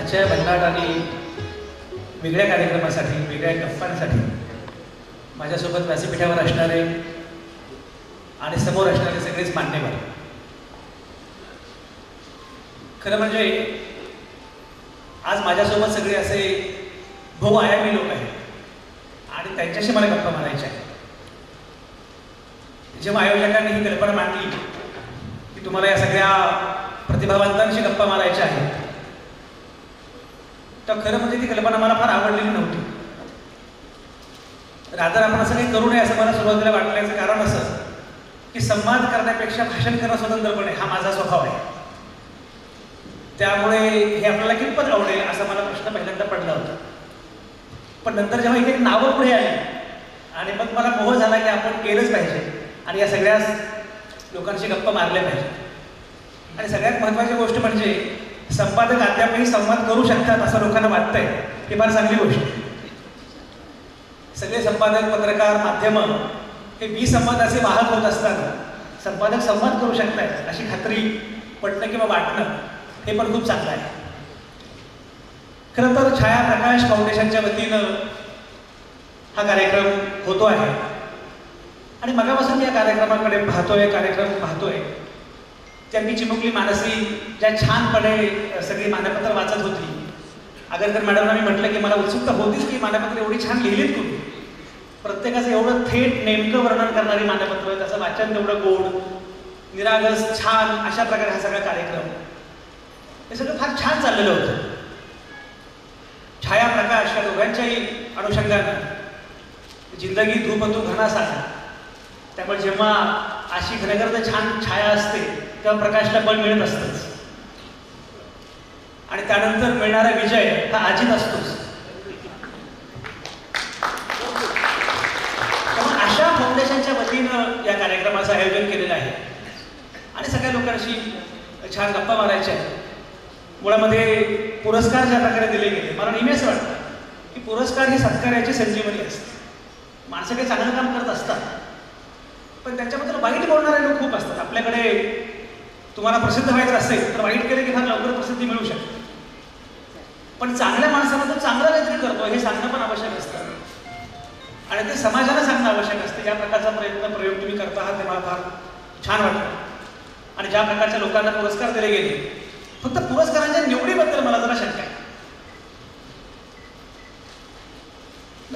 आजच्या भन्नाट आणि वेगळ्या कार्यक्रमासाठी, वेगळ्या गप्पांसाठी माझ्यासोबत व्यासपीठावर असणारे आणि समोर असणारे सगळेच मान्यवर. खरं म्हणजे आज माझ्यासोबत सगळे असे बहुआयामी लोक आहेत आणि त्यांच्याशी मला गप्पा मारायच्या आहेत. जेव्हा आयोजकांनी ही कल्पना मांडली की तुम्हाला या सगळ्या प्रतिभावंतांशी गप्पा मारायच्या आहेत, तर खरं म्हणजे ती कल्पना मला फार आवडलेली नव्हती. रादर आपण असं काही करू नये असं मला सुरुवातीला वाटण्याचं कारण असं की संवाद करण्यापेक्षा भाषण करणं स्वतंत्रपणे हा माझा स्वभाव आहे. त्यामुळे हे आपल्याला कितपत आवडेल असा मला प्रश्न पहिल्यांदा पडला होता. पण नंतर जेव्हा एक नावं पुढे आली आणि मग मला मोह झाला की आपण केलंच पाहिजे आणि या सगळ्या लोकांशी गप्पा मारल्या पाहिजे. आणि सगळ्यात महत्त्वाची गोष्ट म्हणजे संपादक अद्यापही संवाद करू शकतात असं लोकांना वाटतंय, ही फार चांगली गोष्ट आहे. सगळे संपादक, पत्रकार, माध्यमं हे विसंवादाचे वाहक होत असताना संपादक संवाद करू शकतात अशी खात्री पटणं किंवा वाटणं हे पण खूप चांगलं आहे. खरं तर छाया प्रकाश फाउंडेशनच्या वतीनं हा कार्यक्रम होतो आहे आणि मगापासून या कार्यक्रमाकडे पाहतोय. त्यांनी चिमुकली मानसी ज्या छानपणे सगळी मानपत्र वाचत होती. आगरकर मॅडमना मी म्हटलं की मला उत्सुकता होतीच की मानपत्र एवढी छान लिहिलीत तुम्ही. प्रत्येकाचं एवढं थेट नेमकं वर्णन करणारी मानपत्र, त्याचं वाचन तेवढं गोड, निरागस, छान, अशा प्रकारे हा सगळा कार्यक्रम हे सगळं फार छान चाललेलं होतं. छाया प्रकाश या दोघांच्याही अनुषंगानं जिंदगी धूप तू घना साधा. त्यामुळे जेव्हा अशी घनगर्द छान छाया असते तेव्हा प्रकाशला बळ मिळत असतंच आणि त्यानंतर मिळणारा विजय हा अजित असतोच. त्यामुळे अशा फाउंडेशनच्या वतीनं या कार्यक्रमाचं आयोजन केलेलं आहे आणि सगळ्या लोकांशी छान गप्पा मारायच्या आहेत. मुळामध्ये पुरस्कार ज्या प्रकारे दिले गेले, मला नेहमी असं वाटतं की पुरस्कार ही सत्कार्याची संजीवनी असते. माणसं काही चांगलं काम करत असतात पण त्यांच्याबद्दल वाईट बोलणारे लोक खूप असतात. आपल्याकडे तुम्हाला प्रसिद्ध व्हायचं असेल तर वाईट केलं की फार लवकर प्रसिद्धी मिळू शकते. पण चांगल्या माणसाला तो चांगलं काहीतरी करतो हे सांगणं पण आवश्यक असतं आणि ते समाजाला सांगणं आवश्यक असतं. ज्या प्रकारचा प्रयोग तुम्ही करता आहात ते मला फार छान वाटतं. आणि ज्या प्रकारच्या लोकांना पुरस्कार दिले गेले, फक्त पुरस्कारांच्या निवडीबद्दल मला जरा शंका आहे.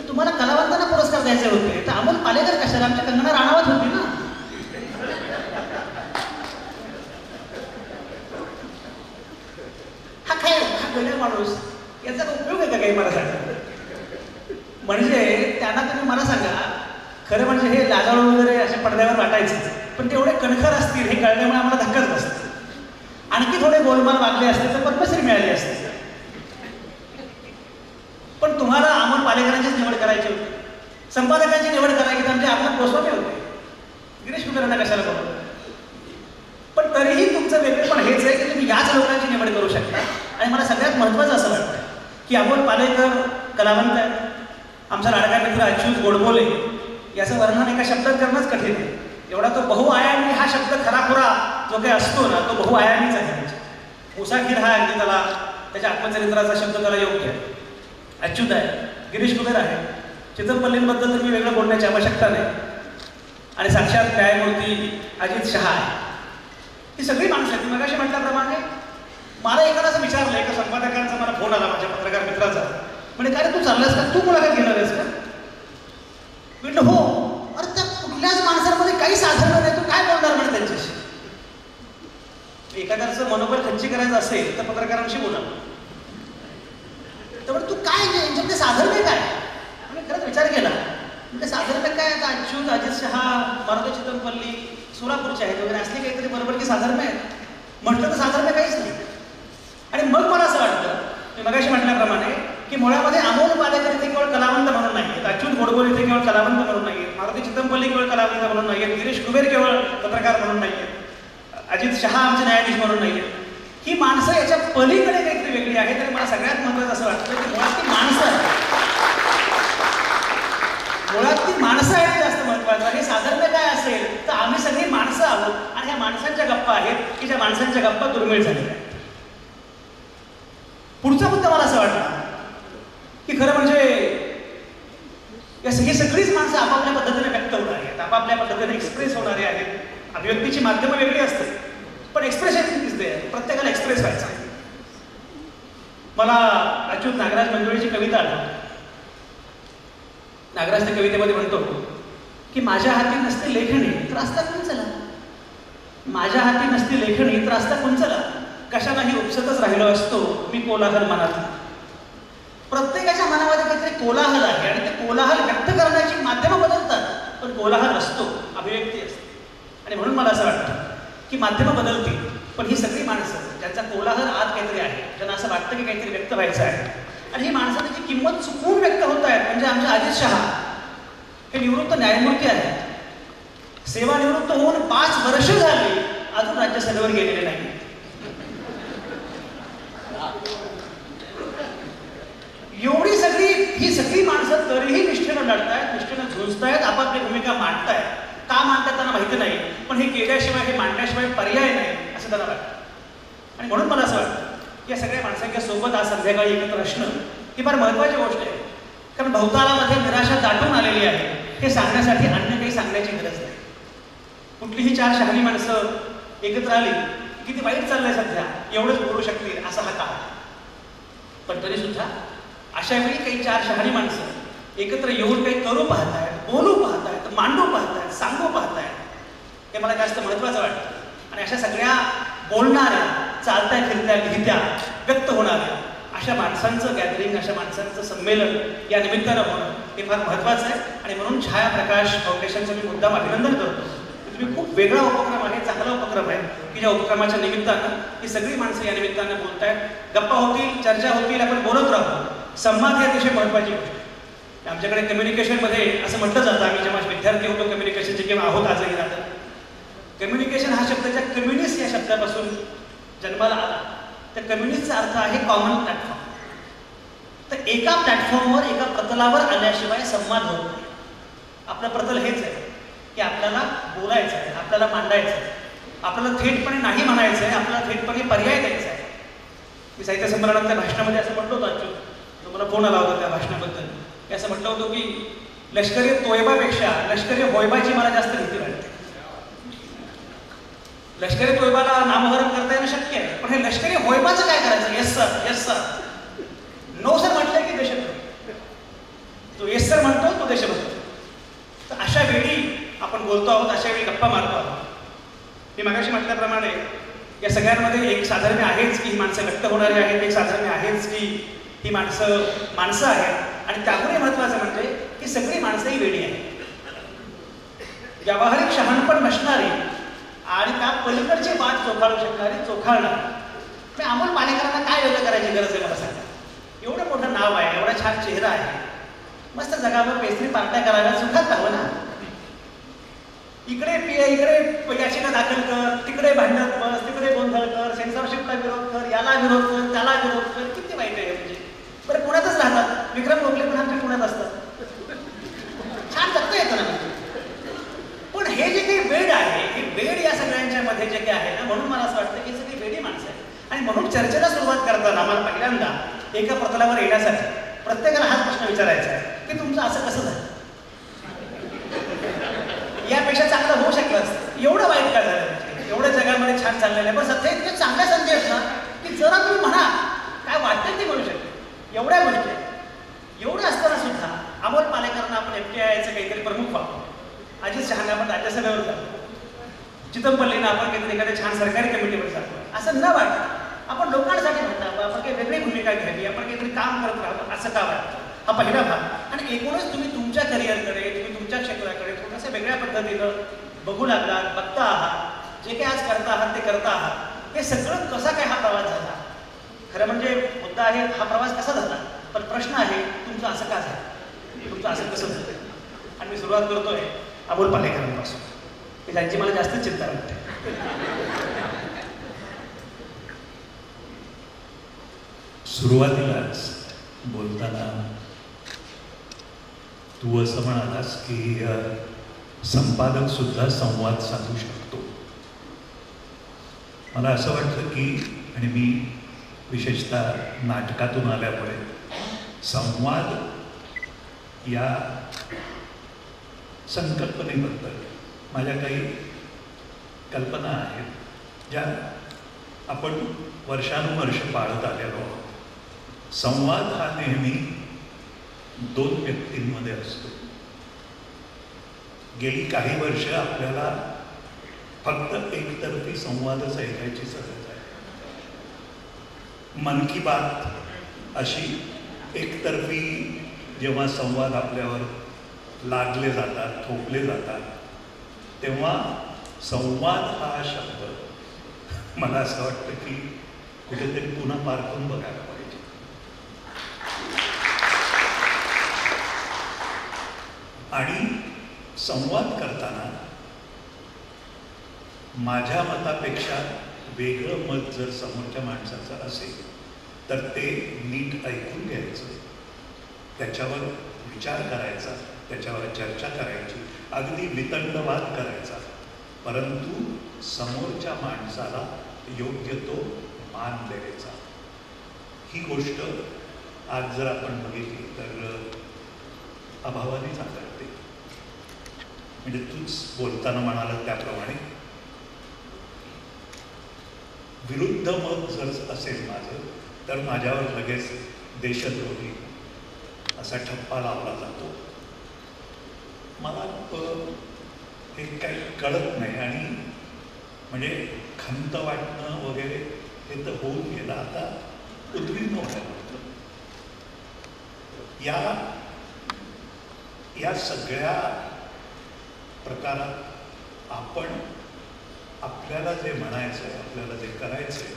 तुम्हाला कलावंतांना पुरस्कार द्यायचे होते तर अमोल पालेकर कशाला? आमच्या कंगना राणावत होती ना. हा काय हा गड्या माणूस, याचा उपयोग आहे का काही मला सांगा. म्हणजे त्यांना तुम्ही मला सांगा, खरं म्हणजे हे लाजाळू वगैरे अशा पडद्यावर वाटायचं पण ते एवढे कणखर असतील हे कळल्यामुळे आम्हाला धक्काच बसतो. आणखी थोडे गोलमाल वागले असते तर पद्मश्री मिळाली असते. पण तुम्हाला अमोल पालेकरांचीच निवड करायची होती, संपादकांची निवड करायची तर आमचे आपला पोचवाटे होते. गिरीश कुलकर्णी कशाला बोलतो. पण तरीही तुमचं वेगळेपण हेच आहे की तुम्ही याच लोकांची निवड करू शकता. आणि मला सगळ्यात महत्त्वाचं असं वाटतं की अमोल पालेकर कलावंत आहेत. आमचा लाडका मित्र अच्युत गोडबोले याचं वर्णन एका शब्दात करणंच कठीण आहे. एवढा तो बहुआयामी हा शब्द खराखुरा जो काही असतो ना तो बहुआयामीच आहे. मुसाफिर हा अगदी त्याला त्याच्या आत्मचरित्राचा शब्द त्याला योग्य आहे. अच्युत आहे, गिरीश कुबेर आहे, चितमपल्लींबद्दल तर मी वेगळं बोलण्याची आवश्यकता नाही. आणि साक्षात न्यायमूर्ती अजित शहा आहे. ही सगळी माणसं आहेत. मगाशी म्हटल्याप्रमाणे मला एकाला असं विचारलं, एका संपादकांचा मला फोन आला माझ्या पत्रकार मित्राचा, म्हणजे काय रे तू चाललास का, तू मुलाखत घेणार आहेस का? म्हटलं हो. अरे त्या कुठल्याच माणसांमध्ये काही साधनं नाही, तू काय बोलणार म्हणे त्यांच्याशी. एखाद्याचं मनोबल खच्ची करायचं असेल तर पत्रकारांशी बोला. त्यामुळे तू काय यांच्यामध्ये साधर्म्य काय? आम्ही खरंच विचार केला म्हणजे साधर्म्य काय? आता अच्युत, अजित शहा, मारुती चितमपल्ली सोलापूरचे आहेत वगैरे असले काहीतरी बरोबर की साधर्म्य आहेत. म्हटलं तर साधर्म्य काहीच नाही. आणि मग मला असं वाटतं मी मगाशी म्हटल्याप्रमाणे की मुळामध्ये अमोल पालेकर इथे केवळ कलावंत म्हणून नाही, अच्युत गोडबोले इथे केवळ कलावंत म्हणून नाही, मारुती चितमपल्ली केवळ कलावंत म्हणून नाही, गिरीश कुबेर केवळ पत्रकार म्हणून नाही, अजित शहा आमचे न्यायाधीश म्हणून नाही. ही माणसं याच्या पलीकडे काहीतरी वेगळी आहे. तरी मला सगळ्यात महत्त्वाचं असं वाटतं की मुळात ती माणसं आहेत जास्त महत्त्वाचं. हे साधर्म्य काय असेल तर आम्ही सगळी माणसं आहोत आणि ह्या माणसांच्या गप्पा आहेत की ज्या माणसांच्या गप्पा दुर्मिळ झालेल्या आहेत. पुढचा मुद्दा मला असं वाटतं की खरं म्हणजे ही सगळीच माणसं आपापल्या पद्धतीने व्यक्त होणारी आहेत, आपापल्या पद्धतीने एक्सप्रेस होणारी आहेत. अभिव्यक्तीची माध्यमं वेगळी असते, पण एक्सप्रेशन दिसते, प्रत्येकाला एक्सप्रेस व्हायचं. मला अच्युत नागराज मंजुळेची कविता आठवते. नागराज त्या कवितेमध्ये म्हणतो की माझ्या हाती नसते लेखणी तर असता कुंचला, माझ्या हाती नसती लेखणी तर असता कुंचला, कशालाही उपसतच राहिलो असतो मी कोलाहल मनात. प्रत्येकाच्या मनामध्ये काहीतरी कोलाहल आहे आणि ते कोलाहल व्यक्त करण्याची माध्यमं बदलतात, पण कोलाहल असतो, अभिव्यक्ती असते. आणि म्हणून मला असं वाटतं की माध्यमं बदलतील, पण ही सगळी माणसं ज्यांचा कोलाहल आत काहीतरी आहे, ज्यांना असं वाटतं की काहीतरी व्यक्त व्हायचं आहे, आणि ही माणसं त्याची किंमत चुकून व्यक्त होत आहेत. म्हणजे आमचे अजित शहा हे निवृत्त न्यायमूर्ती आहेत, सेवानिवृत्त होऊन 5 वर्ष झाली, अजून राज्यसभेवर गेलेले नाही. एवढी ही सगळी माणसं तरीही निष्ठेनं लढतायत, निष्ठेनं झुंजतायत, आपापली भूमिका मांडतायत. का मांडतात त्यांना माहिती नाही, पण हे केल्याशिवाय, हे मांडल्याशिवाय पर्याय नाही असं त्यांना वाटतं. आणि म्हणून मला असं वाटतं की या सगळ्या माणसांच्या सोबत आज संध्याकाळी एकत्र असणं ही फार महत्त्वाची गोष्ट आहे. कारण भवतालामध्ये निराशा दाटून आलेली आहे, हे सांगण्यासाठी अन्य काही सांगण्याची गरज नाही. कुठलीही 4 शहाणी माणसं एकत्र आली किती वाईट चाललंय सध्या एवढंच बोलू शकतील असा हा काळ. पण तरी सुद्धा अशा वेळी काही 4 शहाणी माणसं एकत्र येऊन काही करू पाहतायत, बोलू पाहतायत, मांडू पाहतायत, सांगू पाहतायत, हे मला जास्त महत्त्वाचं वाटतं. आणि अशा सगळ्या बोलणाऱ्या, चालत्या फिरत्या, लिहित्या, व्यक्त होणाऱ्या अशा माणसांचं गॅदरिंग, अशा माणसांचं संमेलन या निमित्तानं होणं हे फार महत्त्वाचं आहे. आणि म्हणून छायाप्रकाश फाउंडेशनचं मी मुद्दाम अभिनंदन करतो. तुम्ही खूप वेगळा उपक्रम आहे, चांगला उपक्रम आहे की ज्या उपक्रमाच्या निमित्तानं ही सगळी माणसं या निमित्तानं बोलतायत, गप्पा होतील, चर्चा होतील, आपण बोलत राहू. संवाद ही अतिशय महत्त्वाची गोष्ट आहे. आमच्याकडे कम्युनिकेशनमध्ये असं म्हटलं जातं, आम्ही जेव्हा विद्यार्थी होतो कम्युनिकेशनचे किंवा आहोत आजही राहतं, कम्युनिकेशन हा शब्द ज्या कम्युनिस्ट या शब्दापासून जन्माला आला, त्या कम्युनिस्टचा अर्थ आहे कॉमन प्लॅटफॉर्म. तर एका प्लॅटफॉर्मवर, एका प्रतलावर आल्याशिवाय संवाद होत नाही. आपलं प्रतल हेच आहे की आपल्याला बोलायचं आहे, आपल्याला मांडायचं आहे, आपल्याला थेटपणे नाही म्हणायचं आहे, आपल्याला थेटपणे पर्याय द्यायचा आहे. मी साहित्य संमेलनाच्या भाषणामध्ये असं म्हटलं होतं, अच्युत तुम्हाला फोन आला होता त्या भाषणाबद्दल, की असं म्हटलं होतं की लष्करी तोयबापेक्षा लष्करी होयबाची मला जास्त भीती वाटते. लष्करी तोयबाला नामोहरम करता येणं शक्य आहे, पण हे लष्करी होयबाचं काय करायचं? Yes sir, yes sir, no sir म्हटलं की देशभक्त. तो येस सर म्हणतो तो देशभक्त. तर अशा वेळी आपण बोलतो आहोत, अशा वेळी गप्पा मारतो आहोत. मी मगाशी म्हटल्याप्रमाणे या सगळ्यांमध्ये एक साधर्म्य आहेच की ही माणसं व्यक्त होणारी आहेत, एक साधर्म्य आहेच की ही माणसं आहेत. आणि त्यामुळे महत्त्वाचं म्हणजे की सगळी माणसं ही वेळी आहेत, व्यावहारिक शहाणपण नसणारी आणि त्या पलीकडचे वाद चोखाळू शकणारी, चोखाळणारी. अमोल पालेकरांना काय वेगळं करायची गरज आहे मला सांगा? एवढं मोठं नाव आहे, एवढा छान चेहरा आहे, मस्त जगावर पेस्ट्री पार्ट्या करायला सुखात राहावं ना. इकडे याचिका दाखल कर, तिकडे भांडत बस, तिकडे गोंधळ कर, सेन्सॉरशिपला विरोध कर, याला विरोध कर, त्याला विरोध कर, किती वाईट आहे. म्हणजे बरं पुण्यातच राहतात, विक्रम गोखले पण आमच्या पुण्यात असतात, छान जगता येतं ना. पण हे जे काही वेड आहे, हे वेड या सगळ्यांच्या मध्ये जे काही आहे ना, म्हणून मला असं वाटतं की सगळी वेडी माणसं आहे. आणि म्हणून चर्चेला सुरुवात करताना मला पहिल्यांदा एका प्रतलावर येण्यासाठी प्रत्येकाला हाच प्रश्न विचारायचा आहे की तुमचं असं कसं झालं? यापेक्षा चांगलं होऊ शकलं असतं. एवढं वाईट काय झालं? एवढ्या जगामध्ये छान चाललेलं आहे, पण सध्या इतक्या चांगल्या संधी आहेत ना की जरा तुम्ही म्हणा काय वाटतं ते म्हणू शकते. एवढ्या गोष्टी एवढं असताना सुद्धा अमोल पालेकरांना आपण FTIचं काहीतरी प्रमुख व्हावं, अजित शहांना आपण राज्यसभेवर जातो, चिदंपल्लींना आपण काहीतरी एखाद्या छान सरकारी कमिटीवर जातो, असं न वाटतं आपण लोकांसाठी म्हणतो, आपण काही वेगळी भूमिका घ्यावी, आपण काहीतरी काम करत राहतो असं का वाटतं? हा पहिला भाग. आणि एकूणच तुम्ही तुमच्या करिअरकडे, तुम्ही तुमच्या क्षेत्राकडे थोडंसं वेगळ्या पद्धतीनं बघू लागलात, बघता आहात, जे काही आज करता आहात ते करता आहात. हे सगळं कसा काय हा प्रवास झाला? खरं म्हणजे मुद्दा आहे हा प्रवास कसा झाला, पण प्रश्न आहे तुमचं असं का झालं, तुमचं असं कसं झालं? आणि मी सुरुवात करतोय अमोल पालेकरांपासून, की त्यांची मला जास्त चिंता वाटते. सुरुवातीलाच बोलताना तू असं म्हणालास की संपादक सुद्धा संवाद साधू शकतो. मला असं वाटतं की, आणि मी विशेषतः नाटकातून आल्यामुळे संवाद या संकल्पनेबद्दल माझ्या काही कल्पना आहेत ज्या आपण वर्षानुवर्ष पाळत आलेलो आहोत. संवाद हा नेहमी दोन व्यक्तींमध्ये असतो. गेली काही वर्ष आपल्याला फक्त एकतर्फी संवादच ऐकायची सवय आहे. मन की बात अशी एकतर्फी जेव्हा संवाद आपल्यावर लागले जातात, थोपले जातात, तेव्हा संवाद हा शब्द मला असं वाटतं की कुठेतरी पुन्हा पारखून बघायला पाहिजे. आणि संवाद करताना माझ्या मतापेक्षा वेगळं मत जर समोरच्या माणसाचं असेल तर ते नीट ऐकून घ्यायचं, त्याच्यावर विचार करायचा, त्याच्यावर चर्चा करायची, अगदी वितंडवाद करायचा, परंतु समोरच्या माणसाला योग्य तो मान द्यायचा. ही गोष्ट आज जर आपण बघितली तर अभावानेच आढळते. म्हणजे तूच बोलताना म्हणाला त्याप्रमाणे विरुद्ध मत जर असेल माझं तर माझ्यावर लगेच देशद्रोही असा ठप्पा लावला जातो. मला हे काही कळत नाही. आणि म्हणजे खंत वाटणं वगैरे हे तर होऊन गेलं, आता उद्विग्न व्हायला लागतं. या सगळ्या प्रकारात आपण आपल्याला जे म्हणायचं आहे, आपल्याला जे करायचं आहे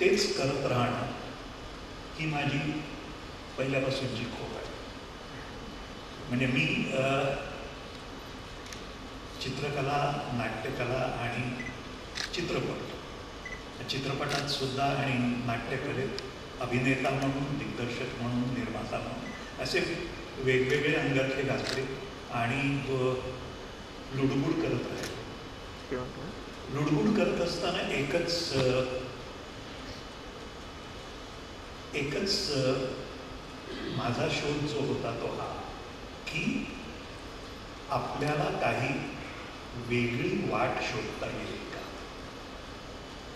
तेच करत राहणं ही माझी पहिल्यापासूनची खोड आहे. म्हणजे मी चित्रकला, नाट्यकला आणि चित्रपटात सुद्धा आणि नाट्यकलेत अभिनेता म्हणून, दिग्दर्शक म्हणून, निर्माता म्हणून असे वेगवेगळे अंगातले घातले आणि लुडबुड करत राहिले. लुडबुड करत असताना एकच माझा शोध जो होता तो हा की आपल्याला काही वेगळी वाट शोधता येईल का.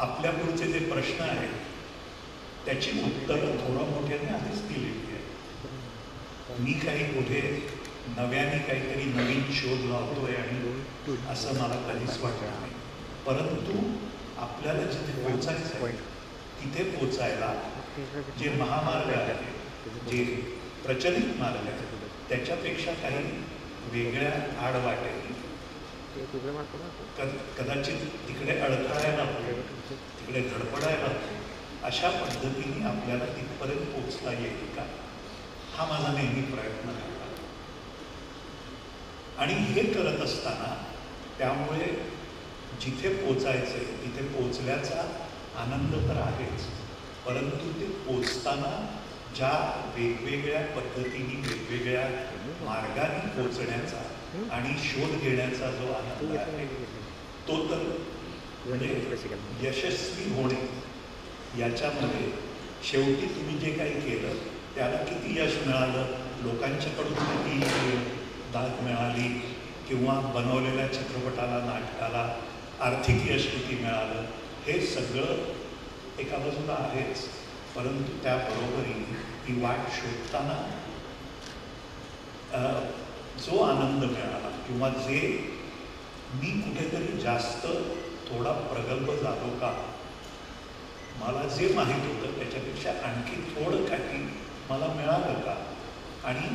आपल्या पुढचे जे प्रश्न आहेत त्याची उत्तरं थोडं मोठ्याने आधीच दिलेली आहे. मी काही कुठे नव्याने काहीतरी नवीन शोध लावतोय आणि असं मला कधीच वाटलं नाही. परंतु आपल्याला जिथे पोचायचं आहे तिथे पोचायला जे महामार्ग आहे, जे प्रचलित मार्ग आहे, त्याच्यापेक्षा काही वेगळ्या आडवाटेने कदाचित तिकडे अडथळायला तिकडे धडपडायला अशा पद्धतीने आपल्याला तिथपर्यंत पोचता येईल का, हा माझा नेहमी प्रयत्न राहिला. आणि हे करत असताना त्यामुळे जिथे पोचायचे तिथे पोचल्याचा आनंद तर आहेच, परंतु ते पोचताना ज्या वेगवेगळ्या पद्धतीने, वेगवेगळ्या मार्गाने पोचण्याचा आणि शोध घेण्याचा जो आनंद आहे तो तर म्हणजे यशस्वी होणे याच्यामध्ये शेवटी तुम्ही जे काही केलं त्याला किती यश मिळालं, लोकांच्याकडून किती दाद मिळाली, किंवा बनवलेल्या चित्रपटाला, नाटकाला आर्थिक यश किती मिळालं, हे सगळं एका बाजूला आहेच. परंतु त्याबरोबरीने ती वाट शोधताना जो आनंद मिळाला किंवा जे मी कुठेतरी जास्त थोडा प्रगल्भ झालो का, मला जे माहीत होतं त्याच्यापेक्षा आणखी थोडं काही मला मिळालं का, आणि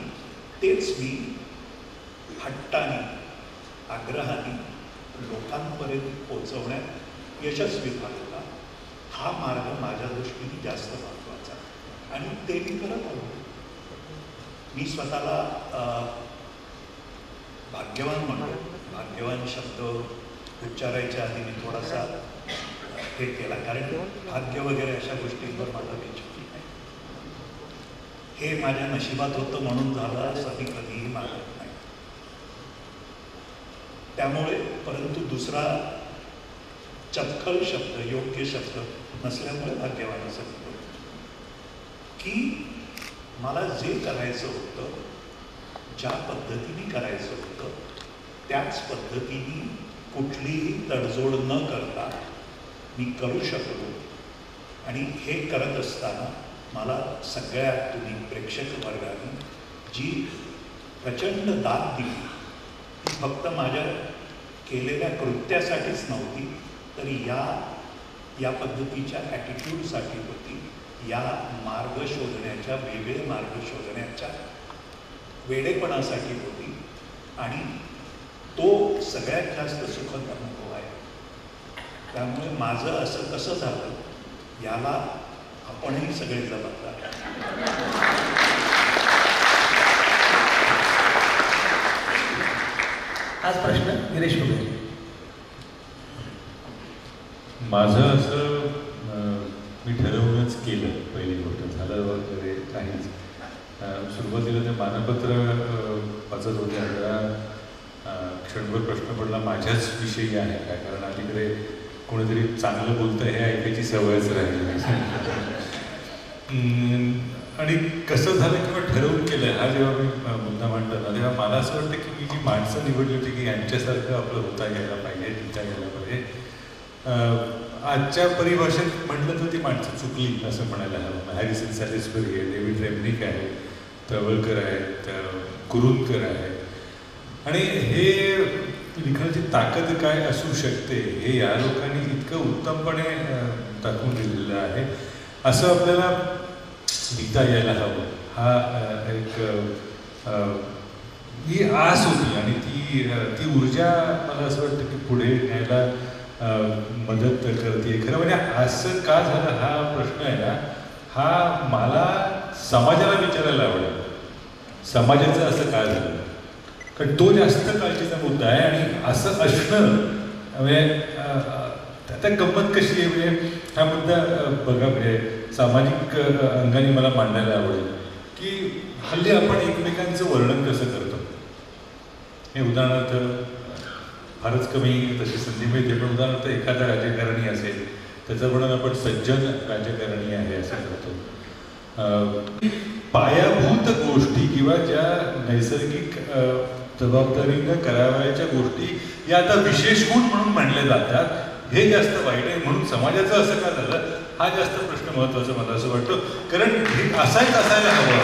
तेच मी हट्टाने, आग्रहाने लोकांपर्यंत पोचवण्यात यशस्वी झालो का, हा मार्ग माझ्या दृष्टीने जास्त महत्त्वाचा आहे. आणि ते मी करत आलो. मी स्वतःला भाग्यवान म्हणतो. भाग्यवान शब्द उच्चारायच्या आधी मी थोडासा हे केला, कारण भाग्य वगैरे अशा गोष्टींवर माझा विचार नाही. हे माझ्या नशिबात होतं म्हणून झालं असं मी कधीही मानत नाही. त्यामुळे परंतु दुसरा चपखल शब्द, योग्य शब्द नसल्यामुळे भाग्यवान असं म्हणतो की मला जे करायचं होतं, ज्या पद्धतीने करायचं होतं त्याच पद्धतीने कुठलीही तडजोड न करता मी करू शकलो. आणि हे करत असताना मला सगळ्यात तुम्ही प्रेक्षक वर्गाने जी प्रचंड दाद दिली ती फक्त माझ्या केलेल्या कृत्यासाठीच नव्हती, तर या पद्धतीच्या ॲटिट्यूडसाठी होती, या मार्ग शोधण्याच्या, वेगळे मार्ग शोधण्याच्या वेडेपणासाठी होती. आणि तो सगळ्यात जास्त सुखद अनुभव आहे. त्यामुळे माझं असं कसं झालं याला आपणही सगळे जबाबदार आहोत. हाच प्रश्न गिरीश कुबेर. माझं असं मी ठरवूनच केलं. पहिली गोष्ट झालं वगैरे काहीच. सुरुवातीला ते मानपत्र वाचत होते आणि क्षणभर प्रश्न पडला माझ्याच विषयी आहे काय, कारण अलीकडे कोणीतरी चांगलं बोलतं हे ऐकायची सवयच राहिली. आणि कसं झालं किंवा ठरवून केलं हा जेव्हा मी मुद्दा मांडला ना तेव्हा मला असं वाटतं की मी जी माणसं निवडली होती की यांच्यासारखं आपलं होता गेला पाहिजे, जिंकता गेला पाहिजे. आजच्या परिभाषेत म्हटलं तर ती माणसं चुकली असं म्हणायला हवं. हॅरिसन सॅलिसबरी आहे, डेव्हिड रेमनिक आहे, तवळकर आहेत, कुरुंदकर आहेत. आणि हे लिखाणाची ताकद काय असू शकते हे या लोकांनी इतकं उत्तमपणे दाखवून दिलेलं आहे. असं आपल्याला लिहिता यायला हवं. हा एक ही आस होती आणि ती ऊर्जा मला असं वाटतं की पुढे न्यायला मदत करते. खरं म्हणजे असं का झालं हा प्रश्न आहे ना, हा मला समाजाला विचारायला आवडेल. समाजाचं असं का झालं, कारण तो जास्त काळजीचा मुद्दा आहे. आणि असं असणं म्हणजे आता गंमत कशी आहे म्हणजे हा मुद्दा बघा म्हणजे सामाजिक अंगाने मला मांडायला आवडेल की हल्ली आपण एकमेकांचं वर्णन कसं करतो. हे उदाहरणार्थ फारच कमी तशी संधी मिळते, पण उदाहरणार्थ एखादा राजकारणी असेल त्याचं वर्णन आपण सज्जन राजकारणी आहे असं करतो. पायाभूत गोष्टी किंवा ज्या नैसर्गिक जबाबदारीनं करावयाच्या गोष्टी या आता विशेष गुण म्हणून मानल्या जातात. हे जास्त वाईट आहे. म्हणून समाजाचं असं का झालं हा जास्त प्रश्न महत्त्वाचा मला असं वाटतं. कारण हे असायला हवं.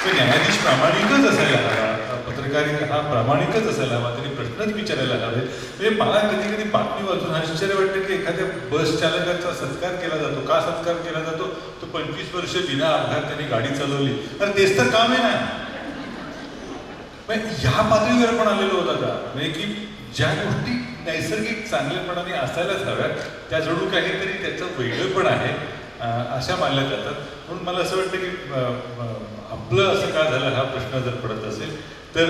तर न्यायाधीश प्रामाणिकच असायला हवा, पत्रकार हा प्रामाणिकच असायला हवा, त्यांनी प्रश्नच विचारायला हवे. म्हणजे मला कधी कधी बातमी वाचून आश्चर्य वाटतं की एखाद्या बस चालकाचा सत्कार केला जातो. का सत्कार केला जातो? तो 25 वर्ष बिना अपघात त्यांनी गाडी चालवली. तर तेच तर काम आहे ना. ह्या पातळीवर पण आलेलो होता का म्हणजे की ज्या गोष्टी नैसर्गिक चांगल्यापणाने असायलाच हव्यात त्या जणू काहीतरी त्याचं वेगळंपण आहे अशा मानल्या जातात. म्हणून मला असं वाटतं की आपलं असं का झालं हा प्रश्न जर पडत असेल तर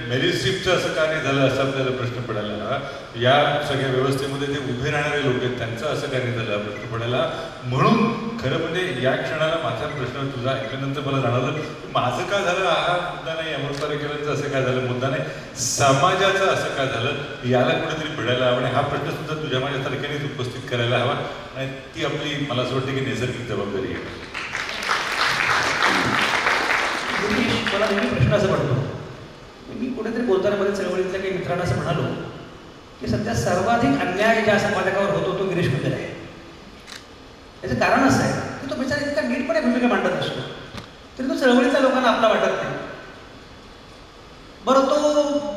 मेरिल स्ट्रीपचं असं का नाही झालं असा आपल्याला प्रश्न पडायला हवा. या सगळ्या व्यवस्थेमध्ये जे उभे राहणारे लोक आहेत त्यांचं असं का नाही झालं हा प्रश्न पडायला. म्हणून खरं म्हणजे या क्षणाला माझा प्रश्न तुझा ऐकल्यानंतर मला जाणवलं माझं का झालं हा मुद्दा नाही, अमोल पालेकरांचं असं काय झालं मुद्दा नाही, समाजाचं असं का झालं याला कुठेतरी भिडायला हवं. आणि हा प्रश्न सुद्धा तुझ्या माझ्या तारखेनेच उपस्थित करायला हवा. आणि ती आपली मला असं वाटतं की नैसर्गिक जबाबदारी आहे. मला नेहमी प्रश्न असं पडतो, मी कुठेतरी बोलताना मध्ये चळवळीतल्या काही मित्रांना असं म्हणालो की सध्या सर्वाधिक अन्याय ज्या संपादकावर होतो तो गिरीश कुबेर आहे. याचं कारण असं आहे की तो बिचारा इतका नीटपणे भूमिका मांडत असतो तरी तो चळवळीतल्या लोकांना आपला वाटत नाही. बरं, तो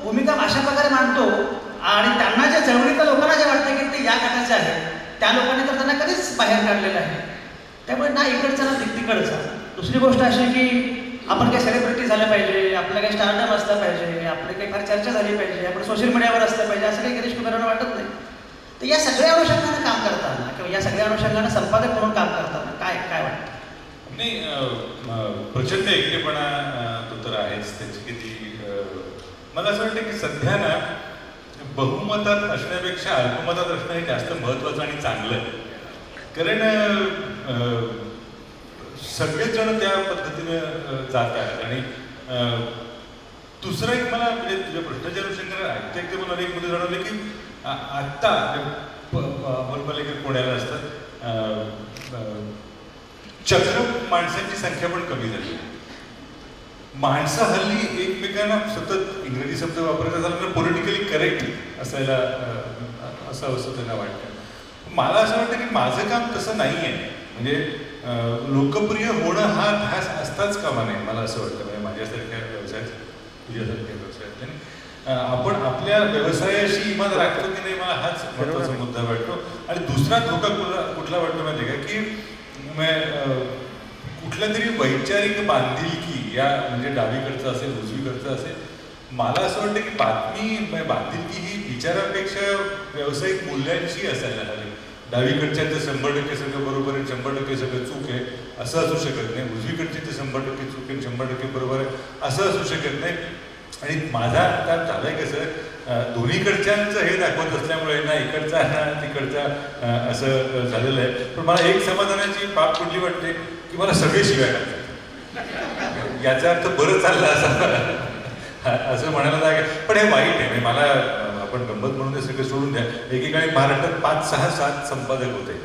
भूमिका अशा प्रकारे मांडतो आणि त्यांना ज्या चळवळीतल्या लोकांना जे वाटतं की ते या गटाचे आहेत त्या लोकांनी तर त्यांना कधीच बाहेर काढलेलं आहे. त्यामुळे ना इकडचा ना तिकडचा. दुसरी गोष्ट अशी की आपण काही सेलिब्रिटी झालं पाहिजे, आपलं काही स्टार्टअप असलं पाहिजे, आपली काही फार चर्चा झाली पाहिजे, आपण सोशल मीडियावर असलं पाहिजे असं काही गिरीश कुबेरांना वाटत नाही. तर या सगळ्या अनुषंगानं काम करताना किंवा या सगळ्या अनुषंगानं संपादक म्हणून काम करताना काय वाटतं? नाही, प्रचंड एकटेपणा तो तर आहेच. त्याची किती मला असं वाटतं की सध्या ना बहुमतात असण्यापेक्षा अल्पमतात असणं हे जास्त महत्त्वाचं आणि चांगलं आहे. कारण सगळेच जण त्या पद्धतीनं जात आहेत. आणि दुसरं एक मला म्हणजे तुझ्या प्रश्नाच्या अनुषंगाने ऐकता मला एक मध्ये जाणवलं की आत्ता अमोल पालेकर पुण्याला असतात. चक्र माणसांची संख्या पण कमी झाली. माणसं हल्ली एकमेकांना सतत इंग्रजी शब्द वापरायचा झाला तर पॉलिटिकली करेक्ट असायला असं त्यांना वाटतं. मला असं वाटतं की माझं काम तसं नाही आहे. म्हणजे लोकप्रिय होणं हा ध्यास असताच कामा नये मला असं वाटतं. म्हणजे माझ्यासारख्या व्यवसायात, तुझ्यासारख्या व्यवसायात आपण आपल्या व्यवसायाशी इमान राखतो की नाही, मला हाच महत्त्वाचा मुद्दा वाटतो. आणि दुसरा धोका कुठला वाटतो माहिती आहे का, की कुठल्या तरी वैचारिक बांधिलकी, या म्हणजे डावीकडचं असेल उजवीकडचं असेल, मला असं वाटतं की बांधिलकी ही विचारापेक्षा व्यावसायिक मूल्यांची असायला हवी. डावीकडच्यांचं 100% सगळं बरोबर आहे, 100% सगळं चूक आहे असं असू शकत नाही. उजवीकडचे 100% चूक आहे, 100% बरोबर आहे असं असू शकत नाही. आणि माझा आता झालंय कसं, दोन्हीकडच्यांचं हे दाखवत असल्यामुळे ना इकडचा ना तिकडचा असं झालेलं आहे. पण मला एक समाधानाची बाब कुठली वाटते की मला सगळे शिव्या टाकतात. याचा अर्थ बरं चाललं असं म्हणायला जागा. पण हे वाईट आहे. मला आपण गंमत म्हणून ते सगळं सोडून द्या. एकेकाळी महाराष्ट्रात 5, 6, 7 संपादक होते.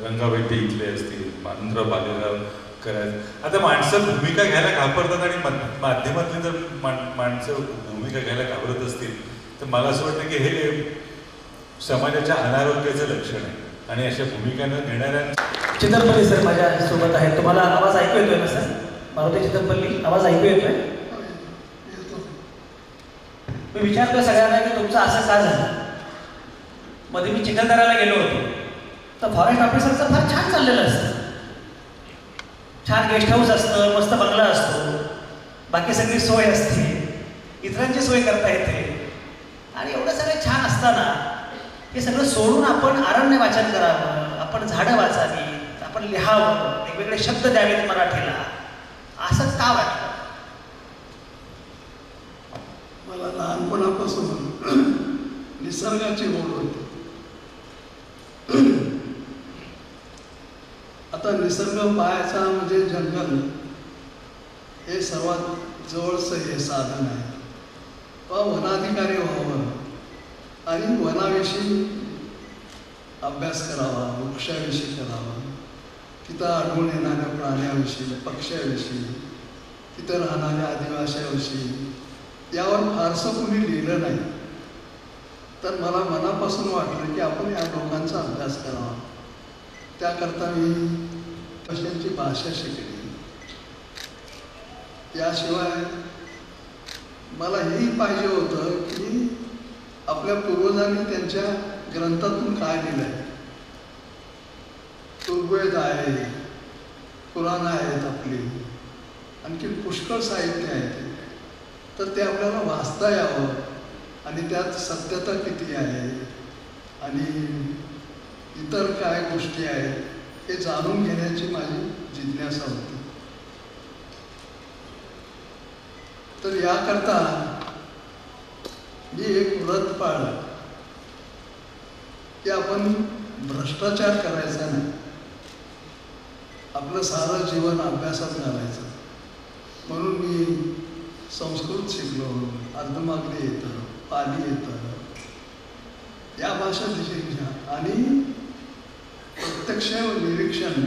रंगावैद्य इथले असतील, मानंदराव बालेराव करायचं. आता माणसं भूमिका घ्यायला घाबरतात आणि माध्यमातली जर माणसं भूमिका घ्यायला घाबरत असतील तर मला असं वाटतं की हे समाजाच्या अनारोग्याचं लक्षण आहे. आणि अशा भूमिकांना घेणाऱ्या चितरपल्ली सर माझ्या सोबत आहेत. तुम्हाला आवाज ऐकू येतोय ना सर? मारुती चितरपल्ली, आवाज ऐकू येतोय? मी विचारतोय सगळ्यांना की तुमचं असं का झालं. मध्ये मी चिखलदऱ्याला गेलो होतो तर फॉरेस्ट ऑफिसरचं फार छान चाललेलं असतं. छान गेस्ट हाऊस असतं, मस्त बंगला असतो, बाकी सगळी सोय असते, इतरांची सोय करता येते. आणि एवढं सगळं छान असताना हे सगळं सोडून आपण अरण्य वाचन करावं, आपण झाडं वाचावी, आपण लिहावं, वेगवेगळे शब्द द्यावेत मराठीला, असं का वाटलं? मला लहानपणापासून निसर्गाची ओढ होती. आता निसर्ग पाहायचा म्हणजे जंगल हे सर्वात जवळचं हे साधन आहे. वनाधिकारी व्हावं आणि वनाविषयी अभ्यास करावा, वृक्षाविषयी करावा, तिथं आढळून येणाऱ्या प्राण्याविषयी, पक्ष्याविषयी, तिथं राहणाऱ्या आदिवाशाविषयी यावर फारसं कोणी लिहिलं नाही. तर मला मनापासून वाटलं की आपण या लोकांचा अभ्यास करावा. त्याकरता मी पक्ष्यांची भाषा शिकली. याशिवाय मला हेही पाहिजे होतं की आपल्या पूर्वजांनी त्यांच्या ग्रंथातून काय लिहिलं आहे. ऋग्वेद आहे, पुराण आहेत आपली, आणखी पुष्कळ साहित्य आहे. तर ते आपल्याला वाचता यावं आणि त्यात सत्यता किती आहे आणि इतर काय गोष्टी आहेत हे जाणून घेण्याची माझी जिज्ञासा होती. तर याकरता मी एक व्रत पाळलं की आपण भ्रष्टाचार करायचा नाही, आपलं सारं जीवन अभ्यासात घालायचं. म्हणून मी संस्कृत शिकलो, अर्धमागधी येतं, पाली येतं, या भाषा शिक्षा आणि प्रत्यक्ष निरीक्षण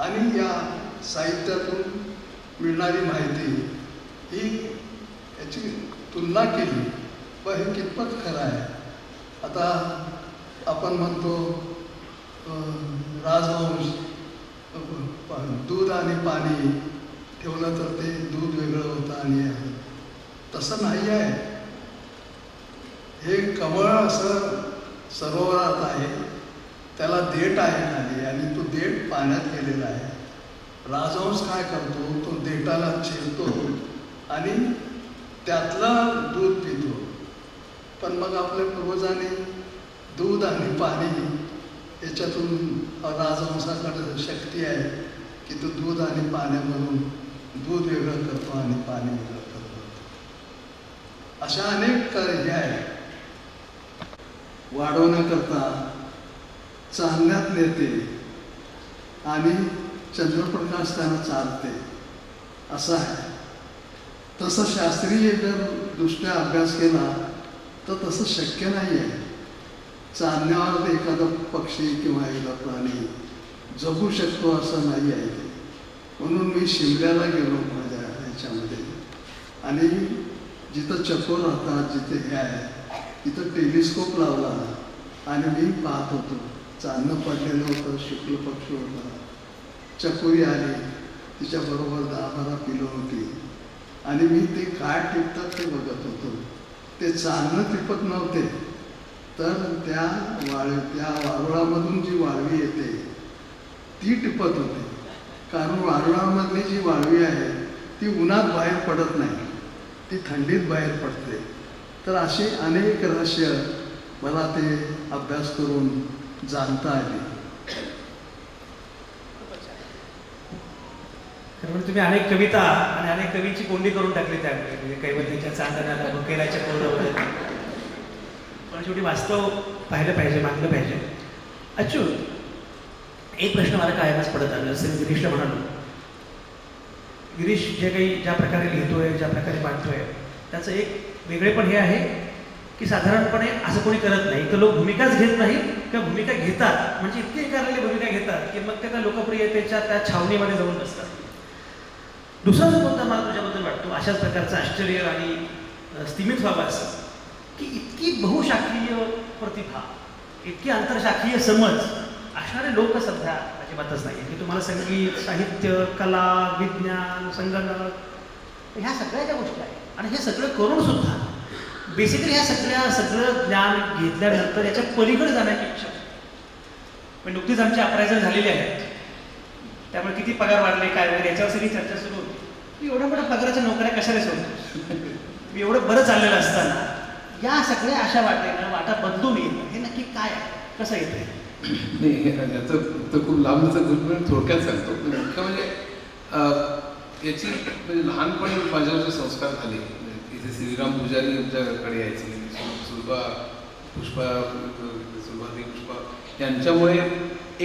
आणि या साहित्यातून मिळणारी माहिती ही याची तुलना केली व हे कितपत खरं आहे. आता आपण म्हणतो राजवंश, दूध आणि पाणी ठेवलं तर ते दूध वेगळं होतं आणि तसं नाही आहे. हे कमळ असं सरोवरात आहे, त्याला देठ आहे खाली आणि तो देठ पाण्यात गेलेला आहे. राजहंस काय करतो, तो देठाला चिरतो आणि त्यातलं दूध पितो. पण मग आपल्या पूर्वजांनी दूध आणि पाणी याच्यातून राजहंसाकडे शक्ती आहे की तो दूध आणि पाण्यामधून दूध वेगळं करतो आणि पाणी वेगळं करतो. अशा अनेक हे आहे. वाढवण्याकरता चालण्यात नेते आणि चंद्रप्रकाश त्यांना चालते असं आहे. तसं शास्त्रीय जर दृष्ट्या अभ्यास केला तर तसं शक्य नाही आहे. चांदण्यावर एखादा पक्षी किंवा एखादा प्राणी जगू शकतो असं नाही आहे ते. म्हणून मी शिमल्याला गेलो माझ्या ह्याच्यामध्ये, आणि जिथं चकोर राहतात, जिथे हे आहे तिथं टेलिस्कोप लावला आणि मी पाहत होतो. चांदणं पडलेलं होतं, शुक्ल पक्ष होता, चकोरी आली, तिच्याबरोबर 10-12 पिलं होती, आणि मी ते काय टिपतात ते बघत होतो. ते चांदणं टिपत नव्हते, तर त्या वारुळामधून जी वाळवी येते ती टिपत होती. कारण वारुळामधली जी वाळवी आहे ती उन्हात बाहेर पडत नाही, ती थंडीत बाहेर पडते. तर असे अनेक रहस्य मला ते अभ्यास करून जाणता आले. कारण तुम्ही अनेक कविता आणि अनेक कवींची कोंडी करून टाकली त्यावेळी, म्हणजे कैवल्याच्या चांदण्याला भुकेल्याच्या कोरडं. पण शेवटी वास्तव पाहिलं पाहिजे, मानलं पाहिजे. अच्युत, एक प्रश्न मला कायमच पडत आला, जसं मी गिरीशला म्हणालो, गिरीश ज्या प्रकारे लिहितोय, ज्या प्रकारे मांडतोय, त्याचं एक वेगळेपण हे आहे की साधारणपणे असं कोणी करत नाही, तर लोक भूमिकाच घेत नाही किंवा भूमिका घेतात, म्हणजे इतके एकारलेली भूमिका घेतात की मग त्या लोकप्रियतेच्या त्या छावणीमध्ये जाऊन बसतात. दुसरा जो कोणता मला तुझ्याबद्दल वाटतो, अशाच प्रकारचं आश्चर्य आणि स्थिमित व्हावं असं की इतकी बहुशाखीय प्रतिभा, इतकी आंतरशाखीय समज असणारे लोक सध्या अजिबातच नाही. की तुम्हाला संगीत, साहित्य, कला, विज्ञान, संगणक ह्या सगळ्या ज्या गोष्टी आहेत, आणि हे सगळं करून सुद्धा बेसिकली ह्या सगळं ज्ञान घेतल्यानंतर याच्या पलीकडे जाण्याची इच्छा. पण नुकतीच आमची अप्रायझल झालेली आहेत, त्यामुळे किती पगार वाढले काय वगैरे याच्यावर सगळी चर्चा सुरू होती. मी एवढ्या मोठ्या पगाराच्या नोकऱ्या कशाला सोडतो, मी एवढं बरं चाललेलं असताना या सगळ्या अशा वाटेनं वाटा बदलून येणं हे नक्की काय आहे, कसं येतं आहे? नाही, याचं तर खूप लांबचं गुण थोडक्यात सांगतो. मुख्य म्हणजे याची म्हणजे लहानपणी माझ्यावर जे संस्कार झाले, इथे श्रीराम पुजारी यांच्याकडे यायचे, पुष्पा यांच्यामुळे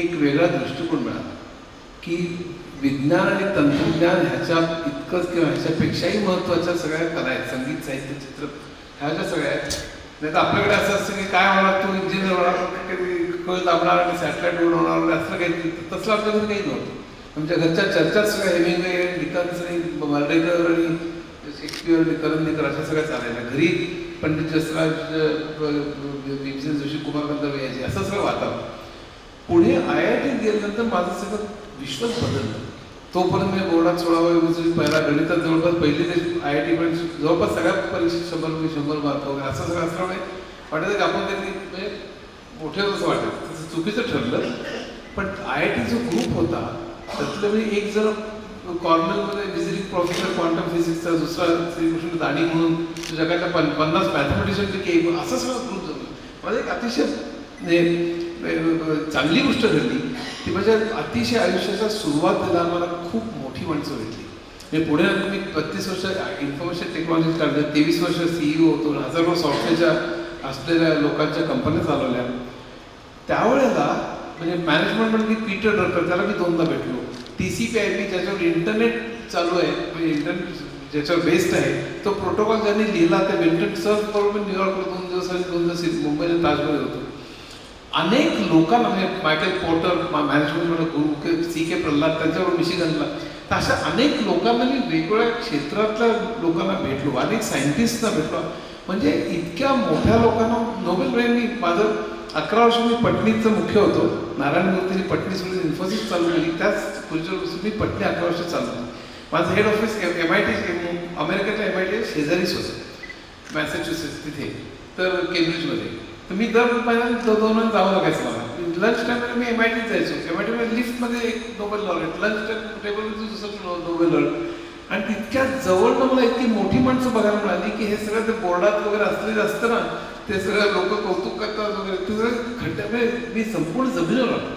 एक वेगळा दृष्टिकोन मिळाला की विज्ञान आणि तंत्रज्ञान ह्याच्या इतकंच किंवा ह्याच्यापेक्षाही महत्त्वाच्या सगळ्या कला आहेत, संगीत, साहित्य, चित्र, ह्या ज्या सगळ्या आहेत. नाही तर आपल्याकडे असं असतं की काय होणार, तू इंजिनियर होणार, कळ दाबणार आणि सॅटेलाईट उडून होणार, असं काही तसलं आपल्याकडे काही नव्हतं. आमच्या घरच्या चर्चाच सगळ्या हेमिंग्वे, डिकन्स आणि मार्डेकर आणि शेक्सपियर, करंदीकर अशा सगळ्या चालायच्या. घरी पंडित जसराज, भीमसेन जोशी, कुमार गंधर्व यायचे, असं सगळं वातावरण. पुढे IITत गेल्यानंतर माझं सगळं विश्वच बदललं. तोपर्यंत मी बोर्डात 16वी पहिला गणितात जवळपास पहिली ते IIT पण जवळपास सगळ्या परीक्षेत 100 मार्क वगैरे असं सगळं असल्यामुळे वाटायचं की आपण कधी म्हणजे मोठे असं वाटायचं. तसं चुकीचं ठरलं. पण IIT जो ग्रुप होता त्यातलं म्हणजे एक जर कॉर्नलमध्ये व्हिजिटिंग प्रोफेसर क्वांटम फिजिक्सचा, दुसरा श्रीकृष्ण दाणी म्हणून जगातल्या 50 मॅथमॅटिशियनपैकी एक, असं सगळं ग्रुप झालं. माझं एक अतिशय चांगली गोष्ट घडली ती म्हणजे अतिशय आयुष्याच्या सुरुवातीला मला खूप मोठी माणसं भेटली. मी पुढे मी 32 वर्ष इन्फॉर्मेशन टेक्नॉलॉजी काढलं, 23 वर्ष CEO होतो, हजारो सॉफ्टवेअरच्या असलेल्या लोकांच्या कंपन्या चालवल्या. त्यावेळेला म्हणजे मॅनेजमेंट म्हणजे पीटर ड्रकर, त्याला मी 2दा भेटलो. TCP/IP ज्याच्यावर इंटरनेट चालू आहे, म्हणजे इंटरनेट ज्याच्यावर बेस्ड आहे, तो प्रोटोकॉल ज्यांनी लिहिला त्या विंटन सर्च करून मी न्यूयॉर्कला 2 दिवस आणि 2 दिवस मुंबईला ताजमध्ये होतो. अनेक लोकांना म्हणजे मायकेल पोर्टर मॅनेजमेंटमध्ये गुरु, CK प्रल्हाद त्यांच्यावर मिशिगनला, तर अशा अनेक लोकांना मी वेगवेगळ्या क्षेत्रातल्या लोकांना भेटलो, अनेक सायंटिस्टना भेटलो. म्हणजे इतक्या मोठ्या लोकांना नोबेल मिळाली. माझं 11 वर्ष मी पटणीचं मुख्य होतो. नारायण मूर्तीने पटणी सोडून इन्फोसिस चालू केली, त्याच पुढच्या मी पटणी 11 वर्ष चालू. माझं हेड ऑफिस MIT, अमेरिकेच्या MIT शेजारीच होतं, मॅसेच्युसेट्स तिथे, तर केम्ब्रिजमध्ये. तर मी दर महिन्यात 2 वेळा जावं लागायचं मला. लंच टाईमला मी MITत जायचो. MITमध्ये लिफ्टमध्ये एक नोबेल लॉरेट, लंच टाईम टेबलवरती दुसरं नोबेल लॉरेट. आणि तितक्या जवळनं मला इतकी मोठी माणसं बघायला मिळाली की हे सगळं ते बोर्डात वगैरे असलेलं असतं ना, ते सगळं लोक कौतुक करतात वगैरे, ते सगळं खड्ड्यामध्ये मी संपूर्ण जमिनीवर आलो.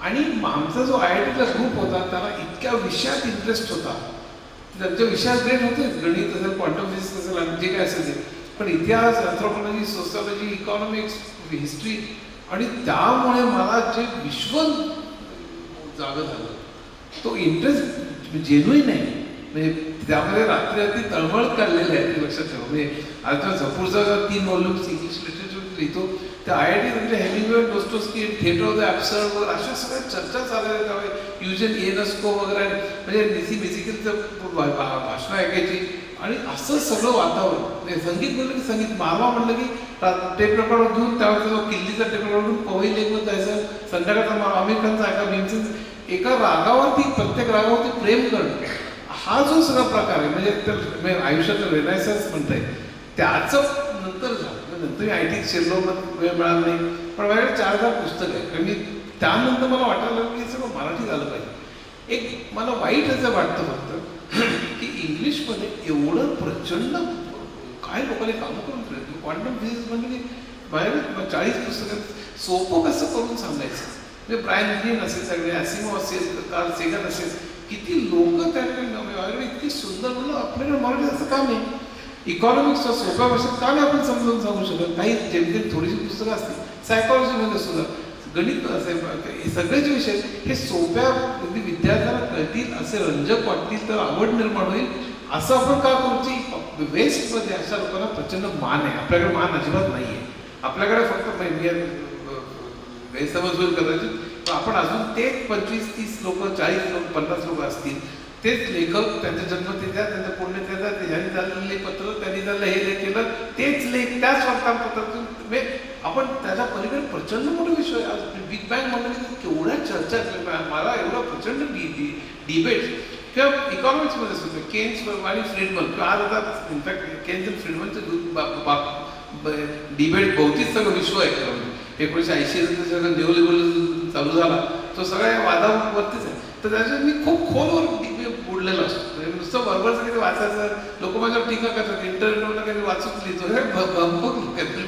आणि आमचा जो IITचा ग्रुप होता त्याला इतक्या विषयात इंटरेस्ट होता. त्यांच्या विषयात ग्रेट होते, गणित असेल, क्वांटम फिजिक्स असेल आणि जे काय असेल ते, पण इतिहास, अँथ्रोपॉलॉजी, सोशिओलॉजी, इकॉनॉमिक्स, हिस्ट्री, आणि त्यामुळे मला जे विश्व जागं झालं, तो इंटरेस्ट जेन्युइन आहे. म्हणजे त्यामध्ये रात्री तळमळ काढलेली आहे, ते लक्षात ठेवा. म्हणजे आता झपूरचा 3 व्हॉल्यूम्स इंग्लिश लिटरेचर लिहितो, त्या IIT म्हणजे Hemingway, डोस्टोस्की, theatre of the absurd वगैरे अशा सगळ्या चर्चा चालल्या त्यावेळी युजन येनस्को वगैरे, म्हणजे निसी म्युझिकलचं भाषणं ऐकायची. आणि असं सगळं वातावरण, म्हणजे संगीत म्हणलं की संगीत, मारवा म्हणलं की टेप रेकॉर्डर घेऊन त्यावेळेस जो किल्लीचा टेप रेकॉर्डर घेऊन पवई लेकवर जायचं, संध्याकाळचा आमिर खानचा ऐका, भीमसेन, एका रागावरती, प्रत्येक रागावरती प्रेम करणं, हा जो सगळा प्रकार आहे, म्हणजे आयुष्याचं रेनायसन्स म्हणता येईल, त्याचं नंतर झालं. नंतर मी IIT शिरलो, वेळ मिळाला नाही, पण माझ्याकडे 4000 पुस्तकं आहे. कारण मी त्यानंतर मला वाटायला लागलं की हे सगळं मराठी झालं पाहिजे. एक मला वाईट असं वाटतं फक्त की इंग्लिशमध्ये एवढं प्रचंड काय लोकांनी कामं करून ठेवलं. क्वांटम फिजिक्स म्हणजे की माझ्याकडे 40 पुस्तकं, सोपं कसं करून सांगायचं. म्हणजे ब्रायन ग्रीन असेल, सगळे ॲसिमो असेल, कार्ल सेगन असेल, किती लोक त्याकडे माझ्याकडे इतकी सुंदर, म्हणलं आपल्याकडे मराठी असं काम आहे. इकॉनॉमिक्सचा सोप्या भाषेत का नाही आपण समजावून सांगू शकत. काही जेमतेम थोडीशी पुस्तकं असतील, सायकॉलॉजीमध्ये सुद्धा, गणित असेल, हे सगळेच विषय हे सोप्या विद्यार्थ्यांना कळतील, असे रंजक वाटतील, तर आवड निर्माण होईल. असं आपण का करू. वेस्टमध्ये अशा लोकांना प्रचंड मान आहे, आपल्याकडे मान अजिबात नाही आहे. आपल्याकडे फक्त गैरसमज होईल कदाचित, पण आपण अजून तेच 25-30 लोक, 40 लोक, 50 लोक असतील, तेच लेखक, त्यांच्या जन्मतिथ्या, त्यांच्या पुण्यतिथ्या, ह्यांनी झालेले पत्र, त्यांनी झालं हे लेख केलं, तेच लेख त्याच वर्तमानपत्रातून, म्हणजे आपण त्याच्या पलीकडे प्रचंड मोठा विषय. आज बिग बँग म्हणलं की केवढ्या चर्चा, मला एवढा प्रचंड डिबेट किंवा इकॉनॉमिक्समध्ये सुद्धा केन्स आणि फ्रीडमन, किंवा आज आता इनफॅक्ट केन्स आणि फ्रीडमनचं डिबेट बहुतीच सगळं विश्व आहे. 1980 सगळं न्यू लेवल चालू झाला, तो सगळ्या वादावरतीच आहे. तर त्याच्यात मी खूप खोलवर बुडलेलो असतो. म्हणजे नुसतं बरोबरच काही वाचायचं, लोक माझ्यावर टीका करतात, इंटरनेटवरला काही वाचून लिहितो, हे भंपक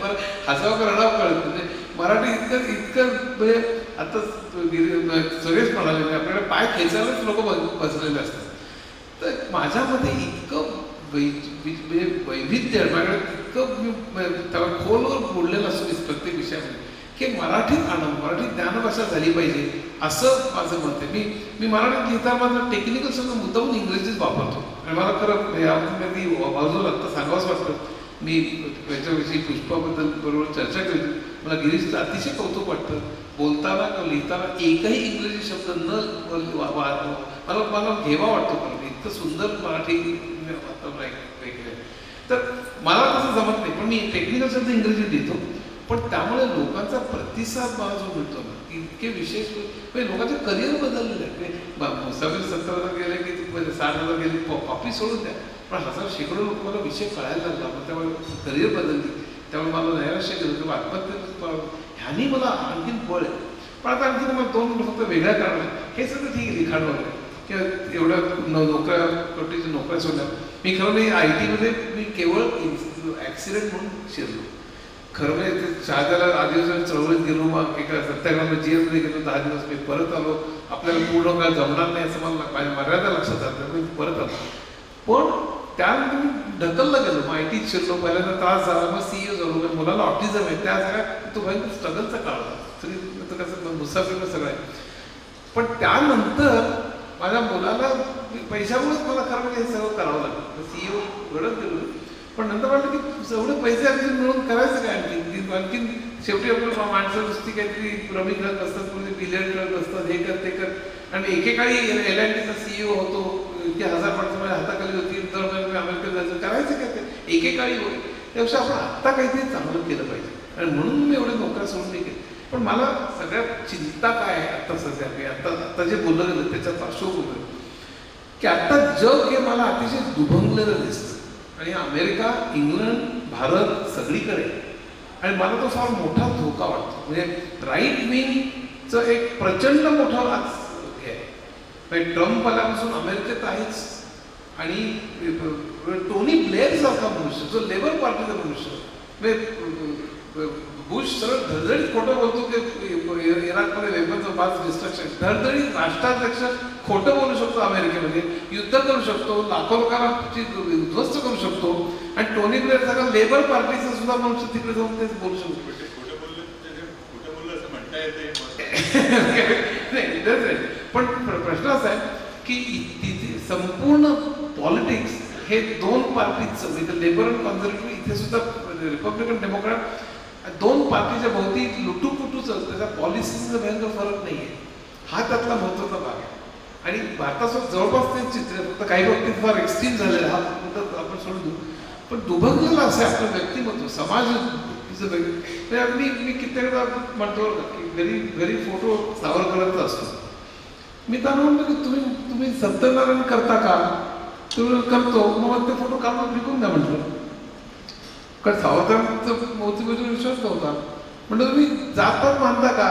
मला हसावं रडावं कळत. म्हणजे मराठी इतकं म्हणजे आता सगळेच म्हणाले, आपल्याकडे पाय खेचायलाच लोक बसलेले असतात. तर माझ्यामध्ये इतकं म्हणजे वैविध्य आहे, माझ्याकडे इतकं मी त्याला खोलवर बुडलेलं असतो प्रत्येक विषयामध्ये, की मराठीत आणून मराठी ज्ञानभाषा झाली पाहिजे, असं माझं मत आहे. मी मराठीत लिहिताना माझं टेक्निकल सगळं मुद्दामून इंग्रजीच वापरतो. आणि मला खरं यामध्ये कधी बाजूला आत्ता सांगावंच वाटतं. मी याच्याविषयी पुष्पाबद्दल बरोबर चर्चा केली, मला गिरीशचं अतिशय कौतुक वाटतं. बोलताना किंवा लिहिताना एकही इंग्रजी शब्द न मला घेवा वाटतो, पण इतकं सुंदर मराठी वेगळं. तर मला तसं जमत नाही, पण मी टेक्निकल शब्द इंग्रजीत लिहितो. पण त्यामुळे लोकांचा प्रतिसाद मला जो मिळतो ना, इतके विशेष, म्हणजे लोकांचे करिअर बदललेले आहे. मुसाफिर 70,000 गेले की 60,000 गेले, कॉपी सोडून द्या, पण शेकडो लोकांना विषय कळायला लागला. मग त्यामुळे करिअर बदलली. त्यामुळे मला नैराश्य केलं किंवा आत्महत्या, ह्यानी मला आणखीन बळ आहे. पण आता आणखी मला 2 मिनिटं फक्त वेगळ्या कारण हे सगळं ठीक आहे, लिखाण वगैरे किंवा एवढ्या नोकऱ्या, कोटीच्या नोकऱ्या सोडल्या. मी खरं नाही IITमध्ये मी केवळ ॲक्सिडेंट म्हणून शिरलो. खरं म्हणजे शहाद्याला आदिवासी चळवळीत गेलो, मग एका सत्याग्रहामध्ये GS गेलो, 10 दिवस मी परत आलो. आपल्याला पूर्ण काय जमणार नाही असं मला माझ्या मर्यादा लक्षात आलं, मी परत आलो. पण त्यानंतर मी ढकललं गेलो, मग IIT शिरलो. पहिल्यांदा त्रास झाला, मग CEO झालो. मुलाला ऑटिझम आहे, त्या सगळ्या तो भयंकर स्ट्रगलचा काळ होता. सगळी कसं मुसाफिर सगळं आहे. पण त्यानंतर माझ्या मुलाला पैशामुळेच मला खरं म्हणजे हे सगळं करावं लागलं. CEO घडत गेलो. पण नंतर वाटलं की एवढे पैसे आणखी मिळून करायचं काय, आणखीन शेवटी आपलं माणसं नुसती काहीतरी रमी खेळत असतात, कोणी बिलियर्ड खेळत असतात, हे कर ते कर. आणि एकेकाळी LITचा CEO होतो, इतके 1000 माणसं माझ्या हाताखाली होती, तर मी अमेरिकेत जायचं, करायचं काय ते एकेकाळी होईल. त्यापेक्षा आपण आत्ता काहीतरी चांगलं केलं पाहिजे. आणि म्हणून मी एवढे नोकऱ्या सोडून नाही केली. पण मला सगळ्यात चिंता काय आहे आत्ता सध्या, मी आता जे बोललं गेलं त्याच्यात पार्श्वभूमी की आत्ता जग हे मला अतिशय दुभंगलेलं दिसतं. आणि अमेरिका, इंग्लंड, भारत सगळीकडे, आणि मला तो फार मोठा धोका वाटतो. म्हणजे राईट विंगचं एक प्रचंड मोठा आज हे आहे. म्हणजे ट्रम्प आल्यापासून अमेरिकेत आहेच, आणि टोनी ब्लेअर सारखा मनुष्य, जो लेबर पार्टीचा मनुष्य, म्हणजे बुश सरळ धडधडीत खोटं बोलतो की इराकमध्ये वेपनचं मास डिस्ट्रक्शन, धडधडीत राष्ट्राध्यक्ष खोटं बोलू शकतो, अमेरिकेमध्ये युद्ध करू शकतो, लाखो लोकांना उद्ध्वस्त करू शकतो. आणि टोनी ब्लेअर सारखा लेबर पार्टीचा सुद्धा मनुष्य तिकडे जाऊन तेच बोलू शकतो. पण प्रश्न असा आहे की संपूर्ण पॉलिटिक्स हे 2 पार्टीचं, म्हणजे लेबर आणि कन्झर्वेटिव्ह, इथे सुद्धा रिपब्लिकन डेमोक्रॅट दोन पार्टीच्या भोवती लुटूपुटूच त्याच्या पॉलिसीचा भयंकर फरक नाही आहे. हा त्यातला महत्त्वाचा भाग आहे. आणि भारतासोबत जवळपास ते चित्र फक्त काही बाबतीत फार एक्स्ट्रीम झालेलं हा मुद्दा आपण सोडून देऊ. पण दुभंगलेलं असं आहे आपलं व्यक्तिमत्व, समाज म्हणजे मी कित्येकदा म्हणतो की घरी फोटो सावरकरांचा असतो. मी त्यांना म्हणतो की तुम्ही सत्यनारायण करता का? तुम्ही करतो, मग ते फोटो काढून विकून द्या म्हटलं. कारण सावरकरांचा मोतीबाजूवर विश्वास नव्हता. म्हणलं तुम्ही जातात मानता का?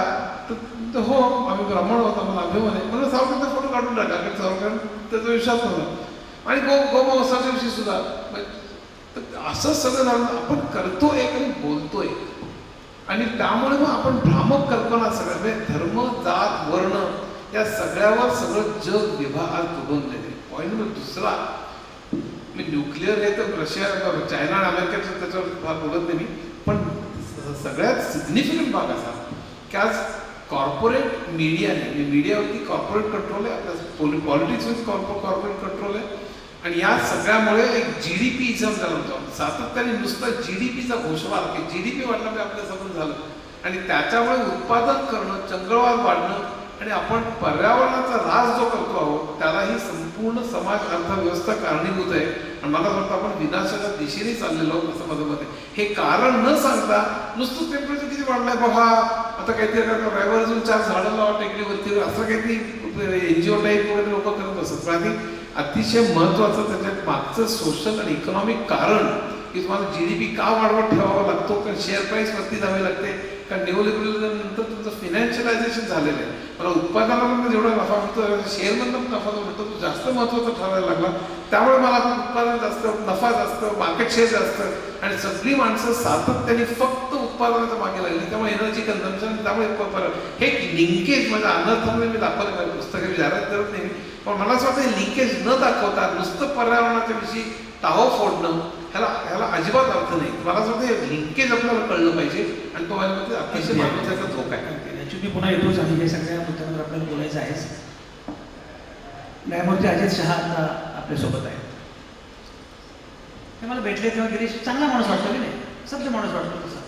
तर हो, आम्ही ब्राह्मण होता, मला अभिमान आहे. म्हणून सावरकरांचा फोटो काढून टाका, कारण सावरकर त्याचा विश्वास नव्हता. आणि गोमवंसाच्या विषयी सुद्धा असं सगळं झालं. आपण करतोय आणि बोलतोय आणि त्यामुळे मग आपण भ्रामक कल्पना सगळ्या म्हणजे धर्म, जात, वर्ण या सगळ्यावर सगळं जग विभाग बनलेले. पॉईंट नंबर दुसरा, मी न्यूक्लिअर आहे तर रशिया, चायना आणि अमेरिकेचं त्याच्यावर फार बोलत नाही मी, पण सगळ्यात सिग्निफिकंट भाग असा की आज कॉर्पोरेट मीडियाने, मीडियावरती कॉर्पोरेट कंट्रोल आहे, आपल्या पॉलिटिक्सवरती कॉर्पोरेट कंट्रोल आहे. आणि या सगळ्यामुळे एक GDP इझम झालं होतं. सातत्याने नुसतं GDPचा घोषवार की GDP वाढलं की आपल्यासमोर झालं. आणि त्याच्यामुळे उत्पादन करणं, चंगळवाद वाढणं आणि आपण पर्यावरणाचा ऱ्हास जो करतो आहोत त्यालाही संपूर्ण समाज अर्थव्यवस्था कारणीभूत आहे. आणि मला वाटतं आपण विनाशाच्या दिशेने चाललेलो आहोत असं माझं मत आहे. हे कारण न सांगता नुसतं टेम्परेचर किती वाढलंय बघा, आता काहीतरी रविवार अजून 4 झाडं लावा टेकडीवरती, असं काहीतरी NGO टाईप वगैरे लोक करत असत. आणि अतिशय महत्त्वाचं त्याच्यात मागचं सोशल आणि इकॉनॉमिक कारण की तुम्हाला GDP का वाढवत ठेवावा लागतो, कारण शेअर प्राईस वरती जावी लागते, कारण निओलिबरलिझम नंतर तुमचं फिनान्शियलायझेशन झालेलं आहे. मला उत्पादनामधून जेवढा नफा मिळतो शेअरमधून नफा जो मिळतो तो जास्त महत्त्वाचा ठरायला लागला. त्यामुळे मला उत्पादन जास्त, नफा जास्त, मार्केट शेअर जास्त आणि सगळी माणसं सातत्याने फक्त उत्पादनाच्या मागे लागली. त्यामुळे एनर्जी कन्झम्पशन, त्यामुळे हे लिंकेज माझ्या अनर्थामध्ये मी दाखवलं माझ्या पुस्तकाची जाहिरात करत नाही. पण मला असं वाटतं लिंकेज न दाखवता नुसतं पर्यावरणाच्या विषयी टाहो फोडणं ह्याला अजिबात अर्थ नाही. मला असं वाटतं लिंकेज आपल्याला कळलं पाहिजे आणि तो माझ्यामध्ये अतिशय महत्त्वाचा धोका आहे. ॲक्च्युली पुन्हा येतोच आणि हे सगळ्या मुद्द्यांवर आपल्याला बोलायचं आहेच. न्यायमूर्ती अजित शहा आता आपल्यासोबत आहेत. ते मला भेटले तेव्हा गिरीश चांगला माणूस वाटतो की नाही, सभ्य माणूस वाटतो तसा.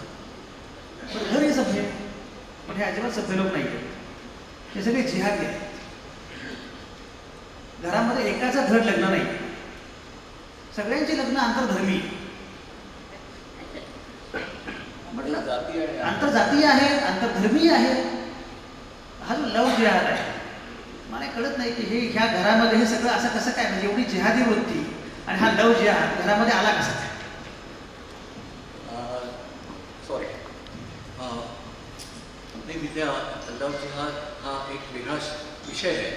पण घर हे सभ्य, पण हे अजिबात सभ्य लोक नाही आहेत. हे सगळे जिहादी आहेत. घरामध्ये एकाचं धड लग्न नाही, सगळ्यांची लग्न आंतरधर्मी, म्हटलं आंतरजातीय आहेत, आंतरधर्मीय आहेत. हा जो लव जिहाद आहे, मला कळत नाही की हे ह्या घरामध्ये हे सगळं असं कसं काय, म्हणजे एवढी जिहादी वृत्ती आणि हा लव जिहाद घरामध्ये आला कसा काय? सॉरी नाही, विद्या लव जिहाद हा एक वेगळा विषय आहे.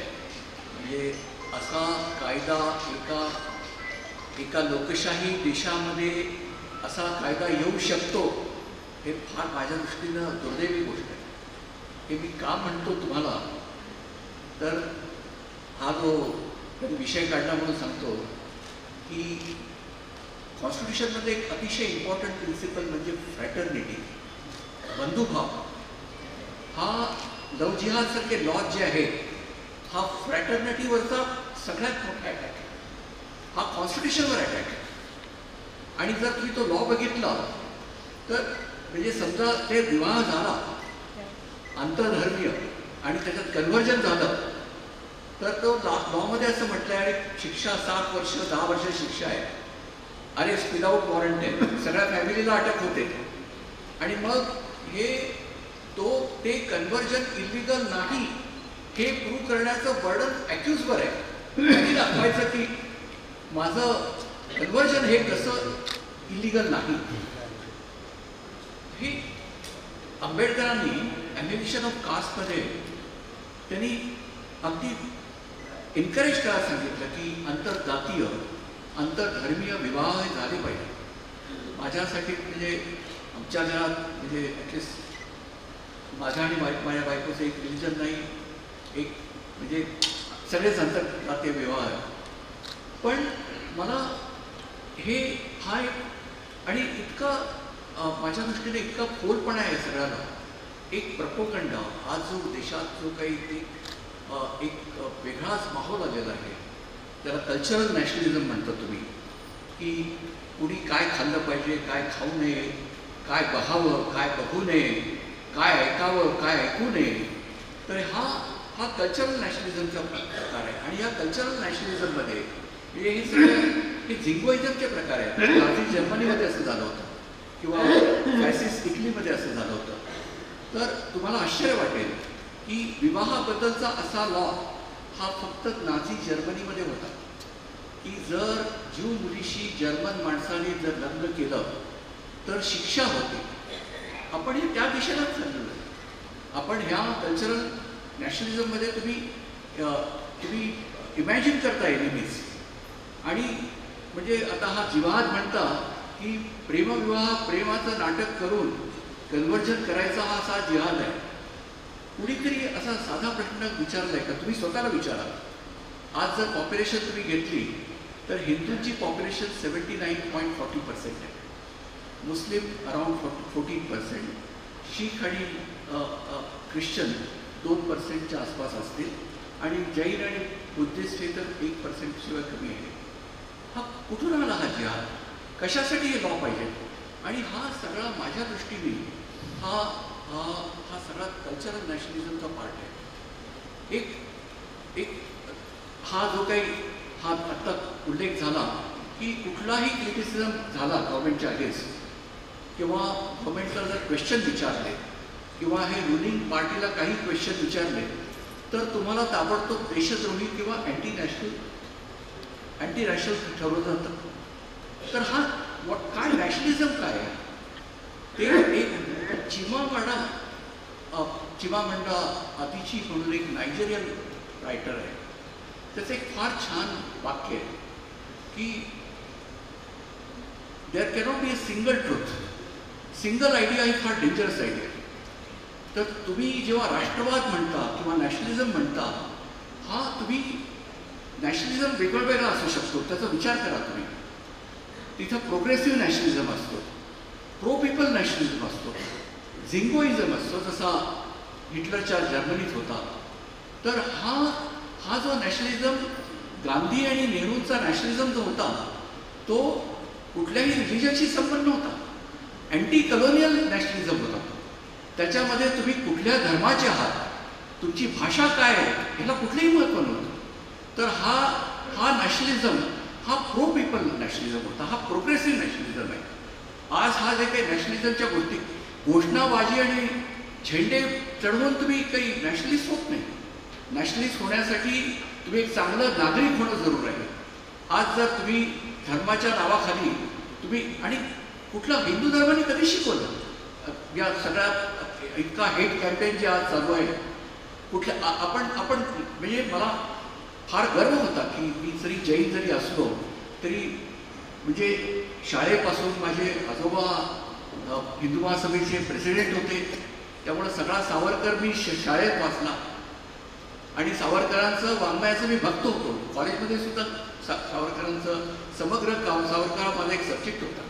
म्हणजे असा कायदा एका लोकशाही देशामध्ये असा कायदा येऊ शकतो हे फार माझ्या दृष्टीनं दुर्दैवी गोष्ट आहे. हे मी का म्हणतो तुम्हाला, तर हा जो विषय काढला म्हणून सांगतो की कॉन्स्टिट्यूशनमध्ये एक अतिशय इम्पॉर्टंट प्रिन्सिपल म्हणजे फ्रॅटर्निटी, बंधुभाव. हा लव जिहादसारखे लॉज जे आहेत हा फ्रॅटर्निटीवरचा सगळ्यात मोठा अटॅक आहे. हा कॉन्स्टिट्यूशनवर अटॅक आहे. आणि जर तुम्ही तो लॉ बघितला तर म्हणजे समजा ते विवाह झाला आंतरधर्मीय आणि त्याच्यात कन्व्हर्जन झालं तर तो लॉमध्ये असं म्हटलं आहे आणि शिक्षा 7 वर्ष 10 वर्ष शिक्षा आहे. अरेस्ट विदाऊट वॉरंट आहे, सगळ्या फॅमिलीला अटक होते. आणि मग ते कन्व्हर्जन इलिगल नाही हे प्रूव्ह करण्याचं बर्डन ॲक्युजवर आहे. त्यांनी दाखवायचं की माझं कन्व्हर्जन हे कसं इलिगल नाही. हे आंबेडकरांनी ॲम्बिशन ऑफ कास्टमध्ये त्यांनी अगदी एन्करेज करायला सांगितलं की आंतरजातीय आंतरधर्मीय विवाह हे झाले पाहिजे. माझ्यासाठी म्हणजे आमच्या घरात म्हणजे ॲटलिस्ट माझ्या आणि माझ्या बायकोचं एक रिलिजन नाही, एक म्हणजे सगळेच आंतरजातीय विवाह आहे. पण मला हा एक आणि इतका माझ्या दृष्टीने इतका खोलपणा आहे सगळ्याला, एक प्रपोगंडा आज जो देशात जो काही एक वेगळाच माहोल आलेला आहे, त्याला कल्चरल नॅशनलिझम म्हणता तुम्ही, की कुणी काय खाल्लं पाहिजे काय खाऊ नये काय बघावं, काय बघू नये, काय ऐकावं, काय ऐकू नये. तर हा कल्चरल नॅशनलिझमचा प्रकार आहे. आणि या कल्चरल नॅशनलिझममध्ये म्हणजे हे सगळे हे झिंगोइझमचे प्रकार आहेत. नाझी जर्मनीमध्ये असं झालं होतं किंवा फॅसिस्ट इटलीमध्ये असं झालं होतं. तर तुम्हाला आश्चर्य वाटेल की विवाहाबद्दलचा असा लॉ हा फक्त नाझी जर्मनीमध्ये होता की जर ज्यू मुलीशी जर्मन माणसाने जर लग्न केलं तर शिक्षा होते. आपण हे त्या दिशेलाच चाललेलो आहे. आपण ह्या कल्चरल नॅशनलिझममध्ये तुम्ही इमॅजिन करता एनिमीज. आणि म्हणजे आता हा जिहाद म्हणता की प्रेमविवाह प्रेमाचं नाटक करून कन्व्हर्जन करायचा हा असा जिहाद आहे. कुणीतरी असा साधा प्रश्न विचारला आहे का? तुम्ही स्वतःला विचारा. आज जर पॉप्युलेशन तुम्ही घेतली तर हिंदूंची पॉप्युलेशन 79.40% आहे, मुस्लिम अराउंड 14%, शीख आणि ख्रिश्चन 2%च्या आसपास असतील आणि जैन आणि बुद्धिस्ट हे तर 1% शिवाय कमी आहे. हा कुठून आला हा जिहाद? कशासाठी हे लॉ पाहिजे? आणि हा सगळा माझ्या दृष्टीने हा सगळा कल्चरल नॅशनलिझमचा पार्ट आहे. एक हा जो काही हा आत्ता उल्लेख झाला की कुठलाही क्रिटिसिझम झाला गव्हर्नमेंटच्या अगेन्स्ट किंवा गव्हर्नमेंटला जर क्वेश्चन विचारले किंवा हे रुलिंग पार्टीला काही क्वेश्चन विचारले तर तुम्हाला ताबडतोब देशद्रोही किंवा अँटी नॅशनल ठरवलं जातं. तर हा काय नॅशनलिझम काय आहे? ते एक चिमामंडा आदिची म्हणून एक नायजेरियन रायटर आहे. त्याचं एक फार छान वाक्य आहे की there cannot be a single truth. Single idea ही फार डेंजरस आयडिया. तर तुम्ही जेव्हा राष्ट्रवाद म्हणता किंवा नॅशनलिझम म्हणता, हा तुम्ही नॅशनलिझम वेगळा असू शकतो, त्याचा विचार करा तुम्ही. तिथं प्रोग्रेसिव्ह नॅशनलिझम असतो, प्रो पीपल नॅशनलिझम असतो, झिंगोइझम असतो जसा हिटलरच्या जर्मनीत होता. तर हा जो नॅशनलिझम गांधी आणि नेहरूंचा नॅशनलिझम जो होता तो कुठल्याही रिलिजनशी संबंध नव्हता. अँटी कलोनियल नॅशनलिझम होता. त्याच्यामध्ये तुम्ही कुठल्या धर्माचे आहात, तुमची भाषा काय आहे ह्याला कुठलंही महत्त्व नव्हतं. तर हा नॅशनलिझम हा प्रो पीपल नॅशनलिझम होता, हा प्रोग्रेसिव्ह नॅशनलिझम आहे. आज हा जे काही नॅशनलिझमच्या गोष्टी घोषणाबाजी आणि झेंडे चढवून तुम्ही काही नॅशनलिस्ट होत नाही. नॅशनलिस्ट होण्यासाठी तुम्ही एक चांगलं नागरिक होणं जरूर आहे. आज जर तुम्ही धर्माच्या नावाखाली तुम्ही आणि कुठला हिंदू धर्माने कधी शिकवलं या सगळ्या इतका हेट कॅम्पेन जे आज चालू आहे कुठल्या आपण म्हणजे मला फार गर्व होता की मी जरी जैन जरी असलो तरी म्हणजे शाळेपासून माझे आजोबा हिंदू महासभेचे प्रेसिडेंट होते. त्यामुळं सगळा सावरकर मी शाळेत वाचला आणि सावरकरांचं वाङ्मयाचं मी भक्त होतो. कॉलेजमध्ये सुद्धा सावरकरांचं समग्र काम सावरकर माझा एक सब्जेक्ट होता.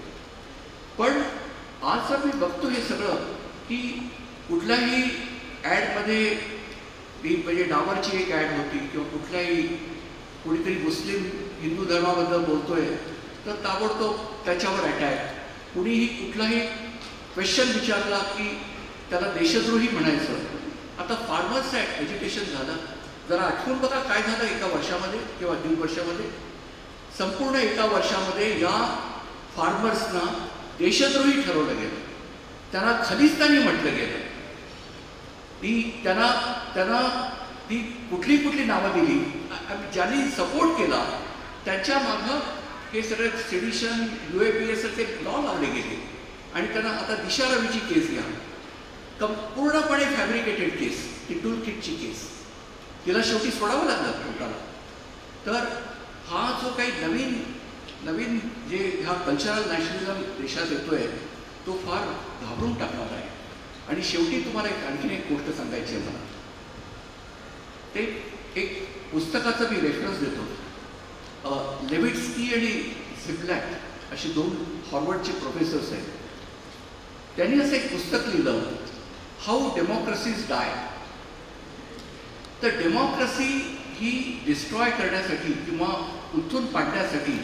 पण आज जर मी बघतो हे सगळं की कुठल्याही ॲडमध्ये म्हणजे डाबरची एक ॲड होती किंवा कुठल्याही कोणीतरी मुस्लिम हिंदू धर्माबद्दल बोलतोय तर ताबडतोब त्याच्यावर अटॅक. कुणीही कुठलाही क्वेश्चन विचारला की त्याला देशद्रोही म्हणायचं. आता फार्मर्सचं एज्युकेशन झालं, जरा आठवून बघा काय झालं एका वर्षामध्ये किंवा 1.5 वर्षामध्ये. संपूर्ण एका वर्षामध्ये या फार्मर्सना देशद्रोही ठरवलं गेलं, त्यांना खलिस्तानी म्हटलं गेलं. त्यांना ती कुठली नावं दिली. ज्यांनी सपोर्ट केला त्यांच्या मागं हे सगळे सेडिशन UAPA सारखे लॉ लावले गेले आणि त्यांना आता दिशा रवीची केस घ्या, पूर्णपणे फॅब्रिकेटेड केस, ती टूल किटची केस, तिला शेवटी सोडावं लागलं कोर्टाला. तर हा जो काही नवीन जे ह्या कल्चरल नॅशनलिझम देशात येतोय तो फार घाबरून टाकणार आहे. आणि शेवटी तुम्हाला आणखीन एक गोष्ट सांगायची आहे मला. ते एक पुस्तकाचं मी रेफरन्स देतो. लेविट्स्की आणि झिप्लॅक असे 2 हार्वर्डचे प्रोफेसर्स आहेत. त्यांनी असं एक पुस्तक लिहिलं, हाऊ डेमोक्रेसीज डाय. तर डेमोक्रेसी ही डिस्ट्रॉय करण्यासाठी किंवा उथून पाडण्यासाठी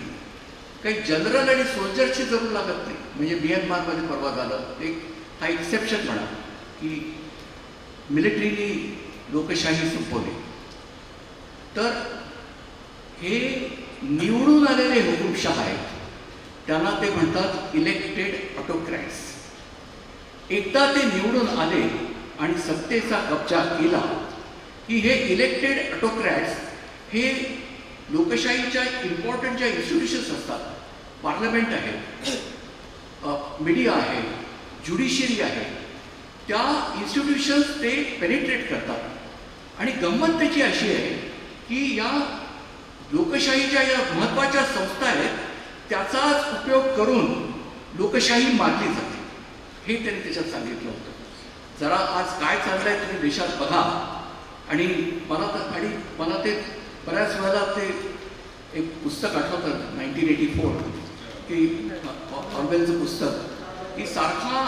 काही जनरल आणि सोल्जरची जरूर लागत नाही. म्हणजे म्यानमारमध्ये परवा झालं एक हा एक्सेप्शन म्हणा की मिलिटरीनी लोकशाही संपवली. तर हे निवडून आलेले हुकुमशाह आहेत, त्यांना ते म्हणतात इलेक्टेड ऑटोक्रॅट्स. एकदा ते निवडून आले आणि सत्तेचा कब्जा केला की हे इलेक्टेड ऑटोक्रॅट्स हे लोकशाहीच्या इम्पॉर्टंट ज्या इन्स्टिट्यूशन्स असतात, पार्लमेंट आहे, मीडिया आहे, ज्युडिशियरी आहे, त्या इन्स्टिट्यूशन्स ते पेनिट्रेट करतात. आणि गंमत त्याची अशी आहे की या लोकशाहीच्या या महत्त्वाच्या संस्था आहेत त्याचाच उपयोग करून लोकशाही मारली जाते, हे त्यांनी त्याच्यात सांगितलं होतं. जरा आज काय चाललंय तुम्ही देशात बघा. आणि मला ते बऱ्याच वेळेला ते एक पुस्तक आठवतं 1984 की ऑर्वेलचं पुस्तक की सारखा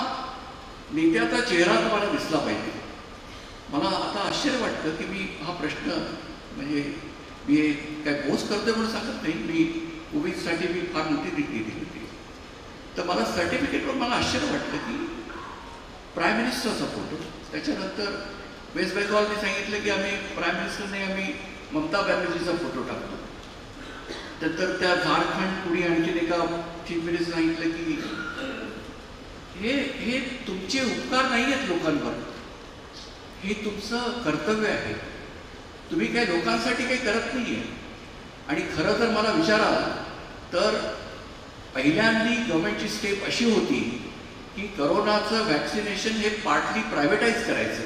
नेत्याचा चेहरा तुम्हाला दिसला पाहिजे. मला आता आश्चर्य वाटतं की मी हा प्रश्न म्हणजे मी काय बोस करतोय म्हणून सांगत नाही, मी कोविडसाठी मी फार मोठी डिग्री दिली होती. तर मला सर्टिफिकेटवर मला आश्चर्य वाटलं की प्राईम मिनिस्टरचा फोटो, त्याच्यानंतर वेस्ट बेंगॉलने सांगितलं की प्राईम मिनिस्टरने आम्ही ममता बॅनर्जीचा फोटो टाकतो. नंतर त्या झारखंड कुणी आणखीन एका चीफ मिनिस्टर सांगितलं की हे तुमचे उपकार नाही आहेत लोकांवर, हे तुमचं कर्तव्य आहे, तुम्ही काही लोकांसाठी काही करत नाही आहे. आणि खरं जर मला विचाराल तर पहिल्यांदी गव्हर्नमेंटची स्टेप अशी होती की करोनाचं वॅक्सिनेशन हे पार्टली प्रायव्हेटाईज करायचं.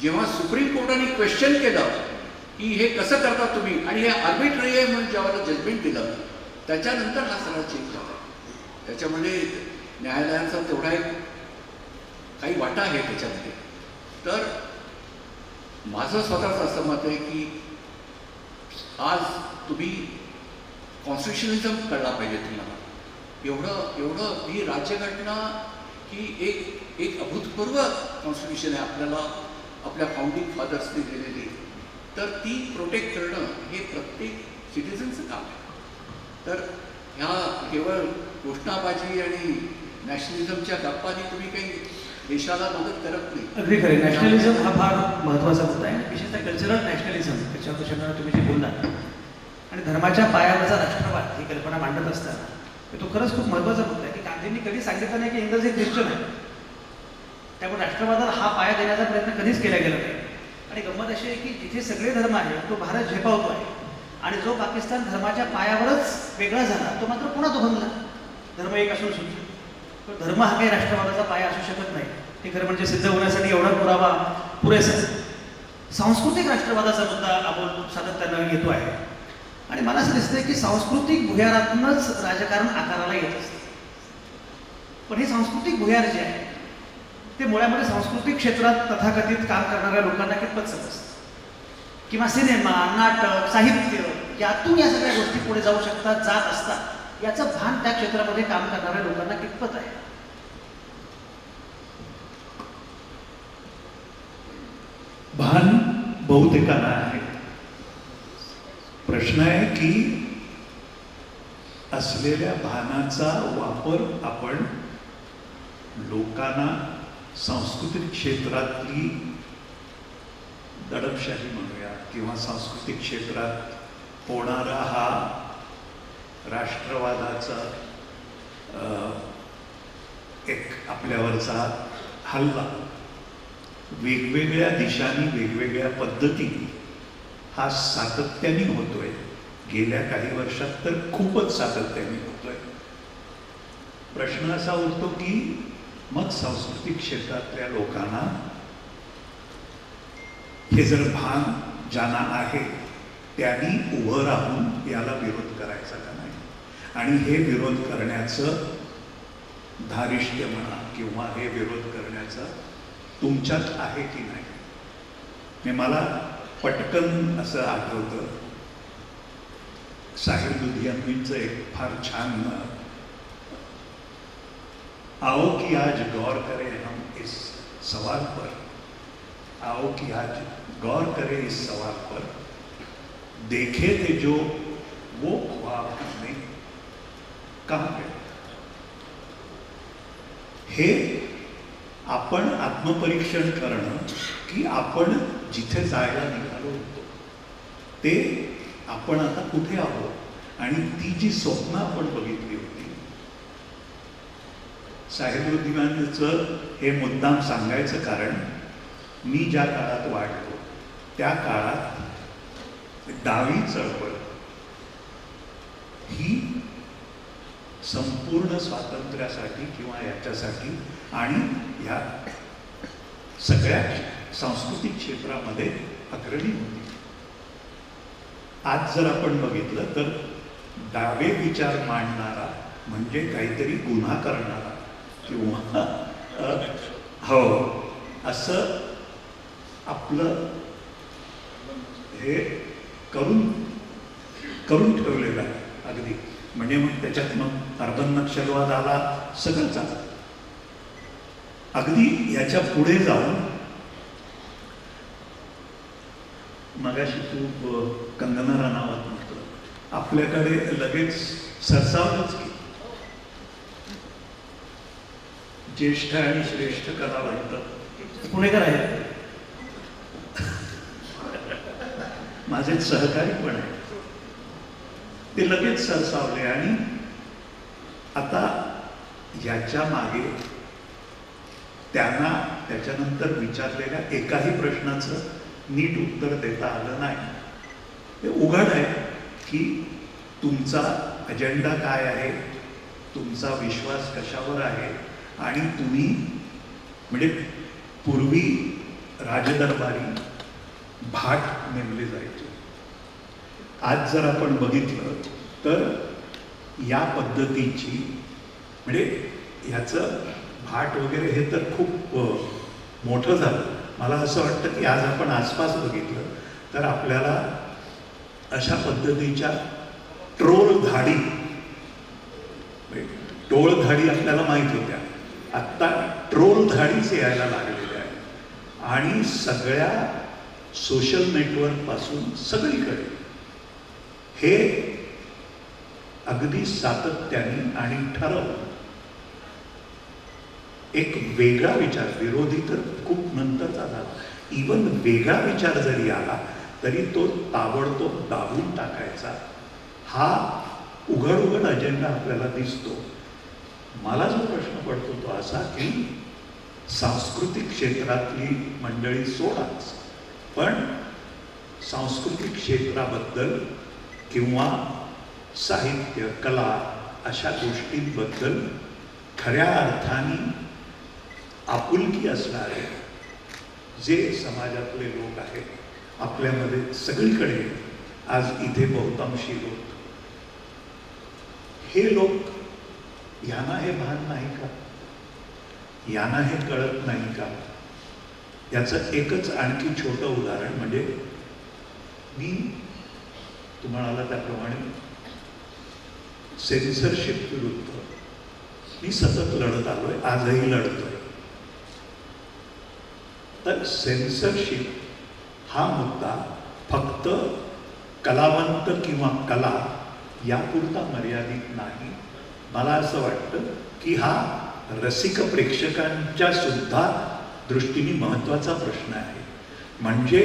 जेव्हा सुप्रीम कोर्टाने क्वेश्चन केलं की हे कसं करता तुम्ही आणि हे आर्बिट्ररी आहे म्हणून ज्यावेळेला जजमेंट दिलं, त्याच्यानंतर हा सगळा चेंज झाला. त्याच्यामध्ये न्यायालयाचा तेवढा एक काही वाटा आहे त्याच्यामध्ये. तर माझं स्वतःचं असं मत आहे की आज तुम्ही कॉन्स्टिट्युशनिझम कळला पाहिजे तुम्हाला. एवढं ही राज्यघटना ही एक अभूतपूर्व कॉन्स्टिट्यूशन आहे आपल्याला आपल्या फाउंडिंग फादर्सने दिलेली. तर ती प्रोटेक्ट करणं हे प्रत्येक सिटिझनचं काम आहे. तर ह्या केवळ घोषणाबाजी आणि नॅशनलिझमच्या गप्पांनी तुम्ही काही देशाला मदत करत नाही. अगदी खरे. नॅशनलिझम हा फार महत्त्वाचा मुद्दा आहे, विशेषतः कल्चरल नॅशनलिझम त्याच्यावर तुम्ही जे बोललात. आणि धर्माच्या पायावरचा राष्ट्रवाद ही कल्पना मांडत असताना तो खरंच खूप महत्त्वाचा मुद्दा आहे की गांधींनी कधी सांगितलं नाही की इंग्रज हे ख्रिश्चन आहे. त्यामुळे राष्ट्रवादाला हा पाया देण्याचा प्रयत्न कधीच केला गेला नाही. आणि गंमत अशी आहे की जिथे सगळे धर्म आहेत तो भारत झेपावतो आहे, आणि जो पाकिस्तान धर्माच्या पायावरच वेगळा झाला तो मात्र पुन्हा तो बनला, धर्म एक असून सुद्धा. तर धर्म हा काही राष्ट्रवादाचा पाया असू शकत नाही. हे खरं म्हणजे सिद्ध होण्यासाठी एवढा पुरावा पुरेसा. सांस्कृतिक राष्ट्रवादाचा मुद्दा आपण सातत्यानं येतो आहे, आणि मला असं दिसतंय की सांस्कृतिक भुयारातूनच राजकारण आकाराला येत असतं. पण हे सांस्कृतिक भुयार जे आहे ते मुळामध्ये सांस्कृतिक क्षेत्रात तथाकथित काम करणाऱ्या लोकांना कितपत समजतं, किंवा सिनेमा, नाटक, साहित्य यातून या सगळ्या गोष्टी पुढे जाऊ शकतात, जात असतात, याचं भान त्या क्षेत्रामध्ये काम करणाऱ्या लोकांना कितपत आहे. भान बहुतेकांना आहे. प्रश्न आहे की असलेल्या भानाचा वापर आपण लोकांना सांस्कृतिक क्षेत्रातली दडपशाही म्हणूया किंवा सांस्कृतिक क्षेत्रात होणारा हा राष्ट्रवादाचा एक आपल्यावरचा हल्ला वेगवेगळ्या दिशांनी वेगवेगळ्या पद्धतीने हा सातत्याने होतोय. गेल्या काही वर्षात तर खूपच सातत्याने होतोय. प्रश्न असा उरतो की मग सांस्कृतिक क्षेत्रातल्या लोकांना हे जर भान ज्यांना आहे त्यांनी उभं राहून याला विरोध करायचा का नाही, आणि हे विरोध करण्याचं धारिष्ट्य म्हणा किंवा हे विरोध करण्याचं तुमच्यात आहे की नाही. हे मला पटकन असं आठवतं, साहिर लुधियानवींचं एक फार छान आओ कि आज गौर करें हम इस सवाल पर, आओ कि आज गौर करें इस सवाल पर, देखे थे जो वो ख्वाब हमने काम केलं. हे आपण आत्मपरीक्षण करणं की आपण जिथे जायला निघालो होतो ते आपण आता कुठे आहोत आणि ती जी स्वप्न आपण बघितली होती. साहेबुद्दीनाचं हे मुद्दाम सांगायचं कारण मी ज्या काळात वाढलो त्या काळात डावी चळवळ ही संपूर्ण स्वातंत्र्यासाठी किंवा याच्यासाठी आणि ह्या सगळ्या सांस्कृतिक क्षेत्रामध्ये अग्रणी होती. आज जर आपण बघितलं तर डावे विचार मांडणारा म्हणजे काहीतरी गुन्हा करणारा किंवा हो असं आपलं हे करून ठेवलेलं आहे अगदी. म्हणजे मग त्याच्यात मग अर्बन नक्षलवाद आला, सगळंच आलं. अगदी याच्या पुढे जाऊन मगाशी तू कंगना राणावत म्हटलं, आपल्याकडे लगेच सरसावलंच की ज्येष्ठ आणि श्रेष्ठ कलावंत पुणेकर आहे, माझे सहकारी पण आहे, ते लगेच सरसावले. आणि आता याच्या मागे त्यांना त्याच्यानंतर विचारलेल्या एकाही प्रश्नाचं नीट उत्तर देता आलं नाही. ते उघड आहे की तुमचा अजेंडा काय आहे, तुमचा विश्वास कशावर आहे. आणि तुम्ही म्हणजे पूर्वी राजदरबारी भाट नेमले जायचे. आज जर आपण बघितलं तर या पद्धतीची म्हणजे ह्याचं भाट वगैरे हे तर खूप मोठं झालं. मला असं वाटतं की आज आपण आसपास बघितलं तर आपल्याला अशा पद्धतीच्या टोळधाडी आपल्याला माहीत होत्या, आत्ता ट्रोलधाडीच यायला लागलेल्या आहेत. आणि सगळ्या सोशल नेटवर्क पासून सगळीकडे हे अगदी सातत्याने आणि ठरवून एक वेगळा विचार, विरोधी तर खूप नंतरचा झाला, इवन वेगळा विचार जरी आला तरी तो ताबडतोब दाबून टाकायचा हा उघड अजेंडा आपल्याला दिसतो. मला जो प्रश्न पडतो तो असा की सांस्कृतिक क्षेत्रातली मंडळी सोडाच, पण सांस्कृतिक क्षेत्राबद्दल किंवा साहित्य, कला अशा गोष्टींबद्दल खऱ्या अर्थाने आपुलकी असणारे जे समाजातले लोक आहेत आपल्यामध्ये सगळीकडे, आज इथे बहुतांशी लोक, हे लोक यांना हे भान नाही का, यांना हे कळत नाही का. याचं एकच आणखी छोटं उदाहरण म्हणजे मी तुम्हाला त्याप्रमाणे सेन्सरशिप विरुद्ध मी सतत लढत आलोय, आजही लढतोय. तर सेन्सरशिप हा मुद्दा फक्त कलावंत किंवा कला यापुरता मर्यादित नाही. मला असं वाटतं की हा रसिक प्रेक्षकांच्या सुद्धा दृष्टीने महत्त्वाचा प्रश्न आहे. म्हणजे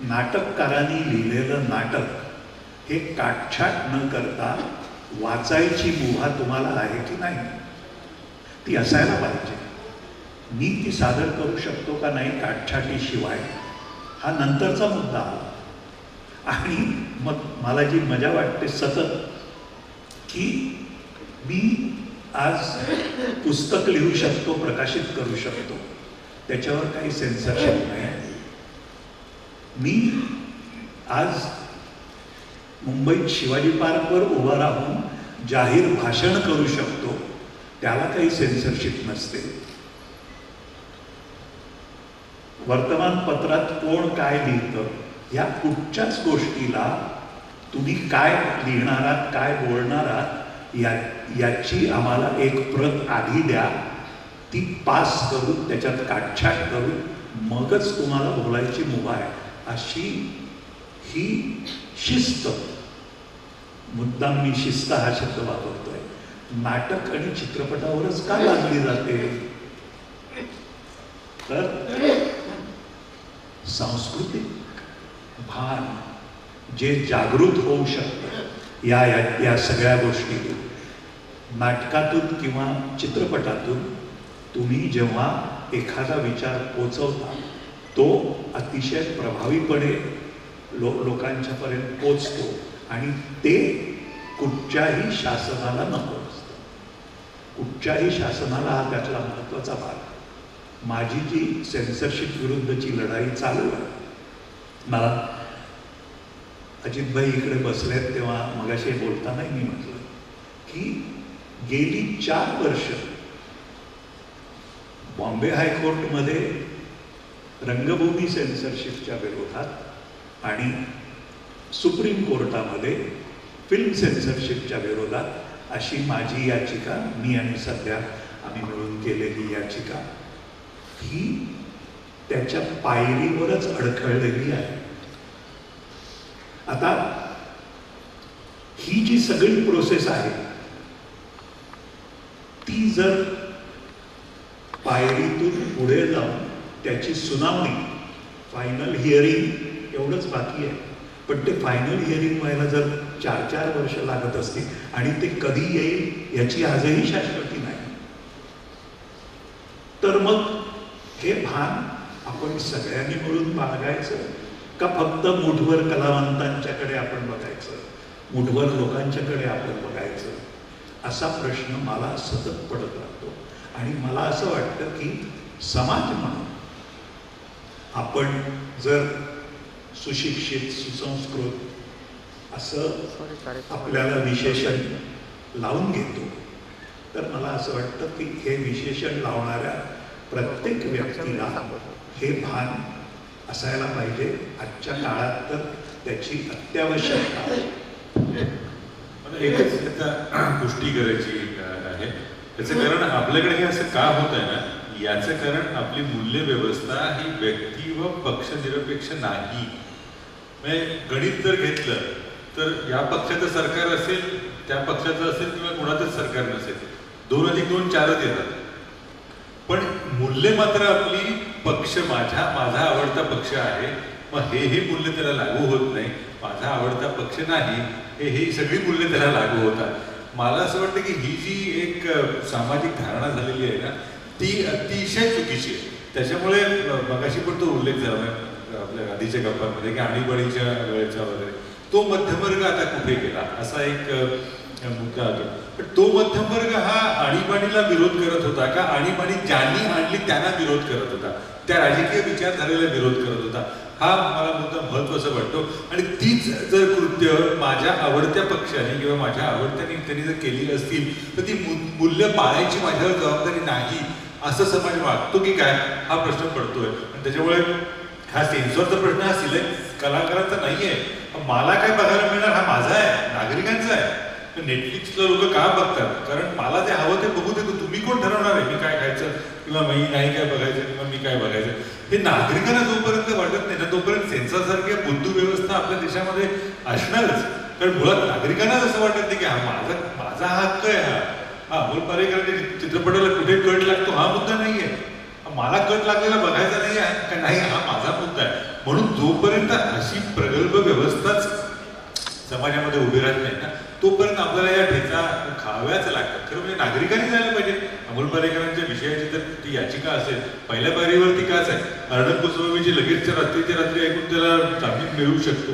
नाटककारांनी लिहिलेलं नाटक हे काटछाट न करता वाचायची मुभा तुम्हाला आहे की नाही, ती असायला पाहिजे. मी ती सादर करू शकतो का नाही काटछाटीशिवाय हा नंतरचा मुद्दा आला. आणि मग मला जी मजा वाटते सतत की मी आज पुस्तक लिहू शकतो, प्रकाशित करू शकतो, त्याच्यावर काही सेन्सरशिप नाही. मी आज मुंबईत शिवाजी पार्कवर उभा राहून जाहीर भाषण करू शकतो, त्याला काही सेन्सरशिप नसते. वर्तमानपत्रात कोण काय लिहितं या कुठच्याच गोष्टीला तुम्ही काय लिहिणार आहात, काय बोलणार आहात याची आम्हाला एक प्रत आधी द्या, ती पास करून त्याच्यात काटछाट करून मगच तुम्हाला बोलायची मुभा आहे, अशी ही शिस्त मुद्दाम मी शिस्त हा शब्द वापरतोय, नाटक आणि चित्रपटावरच का लादली जाते? तर सांस्कृतिक भान जे जागृत होऊ शकतं या सगळ्या गोष्टीतून, नाटकातून किंवा चित्रपटातून तुम्ही जेव्हा एखादा विचार पोचवता तो अतिशय प्रभावीपणे लोकांच्यापर्यंत पोचतो आणि ते कुठच्याही शासनाला नको असतं. कुठच्याही शासनाला हा त्यातला महत्त्वाचा भाग. माझी जी सेन्सरशिप विरुद्धची लढाई चालू आहे, मला अजितभाई इकडे बसलेत तेव्हा मगाशी बोलतानाही मी म्हटलं की गेली 4 वर्ष बॉम्बे हायकोर्टमध्ये रंगभूमी सेन्सरशिपच्या विरोधात आणि सुप्रीम कोर्टामध्ये फिल्म सेन्सरशिपच्या विरोधात अशी माझी याचिका, मी आणि सध्या आम्ही मिळून केलेली याचिका, ही त्याच्या पायरीवरच अडखळलेली आहे. आता ही जी सगळी प्रोसेस आहे ती जर पायरीतून पुढे जाऊन त्याची सुनावणी, फायनल हिअरिंग एवढंच बाकी आहे, पण ते फायनल हिअरिंग व्हायला जर 4-4 वर्ष लागत असतील आणि ते कधी येईल याची आजही शाश्वती नाही, तर मग हे भान आपण सगळ्यांनी मिळून बाळगायचं का फक्त मुठभर कलावंतांच्याकडे आपण बघायचं, मुठभर लोकांच्याकडे आपण बघायचं, असा प्रश्न मला सतत पडत राहतो. आणि मला असं वाटतं की समाज म्हणून आपण जर सुशिक्षित, सुसंस्कृत असं आपल्याला विशेषण लावून घेतो, तर मला असं वाटतं की हे विशेषण लावणाऱ्या प्रत्येक व्यक्तीला हे भान असायला पाहिजे. आजच्या काळात तर त्याची अत्यावश्यकता आहे. मला एकच त्याचा पुष्टी करायची आहे. त्याचं कारण आपल्याकडे हे असं का होत आहे ना, याचं कारण आपली मूल्य व्यवस्था ही व्यक्ती व पक्षनिरपेक्ष नाही. म्हणजे गणित जर घेतलं तर या पक्षाचं सरकार असेल, त्या पक्षाचं असेल किंवा कोणाचंच सरकार नसेल, 2 अधिक 2 4च येतात. पण मूल्य मात्र आपली पक्ष, माझा आवडता पक्ष आहे, मग हे मूल्य त्याला लागू होत नाही. माझा आवडता पक्ष नाही, ही सगळी मूल्य त्याला लागू होतात. मला असं वाटतं की ही जी एक सामाजिक धारणा झालेली आहे ना, ती अतिशय चुकीची आहे. त्याच्यामुळे मगाशी पण तो उल्लेख झाला आपल्या आधीच्या गप्पांमध्ये की आणीबाणीच्या वेळेचा वगैरे, तो मध्यमवर्ग आता कुठे गेला असा एक मुद्दा होतो. पण तो मध्यमवर्ग हा आणीबाणीला विरोध करत होता का आणीबाणी ज्यांनी आणली त्यांना विरोध करत होता, त्या राजकीय विचारधारेला विरोध करत होता, हा मला मुद्दा महत्त्वाचा वाटतो. आणि तीच जर कृत्य माझ्या आवडत्या पक्षाने किंवा माझ्या आवडत्या नेत्यांनी जर केली असतील तर ती मूल्य पाळायची माझ्यावर जबाबदारी नाही असं समाज वागतो की काय, हा प्रश्न पडतोय. आणि त्याच्यामुळे हा सेन्सॉरचा प्रश्न हा सिलेक्ट कलाकारांचा नाही आहे. मला काय बघायला मिळणार हा माझा आहे, नागरिकांचा आहे. नेटफ्लिक्सला लोक का बघतात? कारण मला जे हवं ते बघू देतो. तुम्ही कोण ठरवणार आहे मी काय खायचं किंवा मी नाही काय बघायचं किंवा मी काय बघायचं? हे नागरिकांना जोपर्यंत वाटत नाही ना तोपर्यंत सेन्सॉरसारखी बुद्धी व्यवस्था आपल्या देशामध्ये असणारच. कारण मुळात नागरिकांनाच असं वाटत नाही की हा माझा हक्क आहे. हा अमोल पालेकरांच्या चित्रपटाला कुठे कट लागतो हा मुद्दा नाही आहे. मला कट लागलेला बघायचा नाही आहे का नाही, हा माझा मुद्दा आहे. म्हणून जोपर्यंत अशी प्रगल्भ व्यवस्थाच समाजामध्ये उभी राहत नाही ना तोपर्यंत आपल्याला या ठेचा खाव्याच लागतात. खरं म्हणजे नागरिकांनी जायला पाहिजे. अमोल पालेकरांच्या विषयाची तर ती याचिका असेल पहिल्या पायरीवरती काच आहे. अर्णब गोस्वामीची लगेचच्या रात्रीच्या रात्री ऐकून त्याला जामीन मिळू शकतो,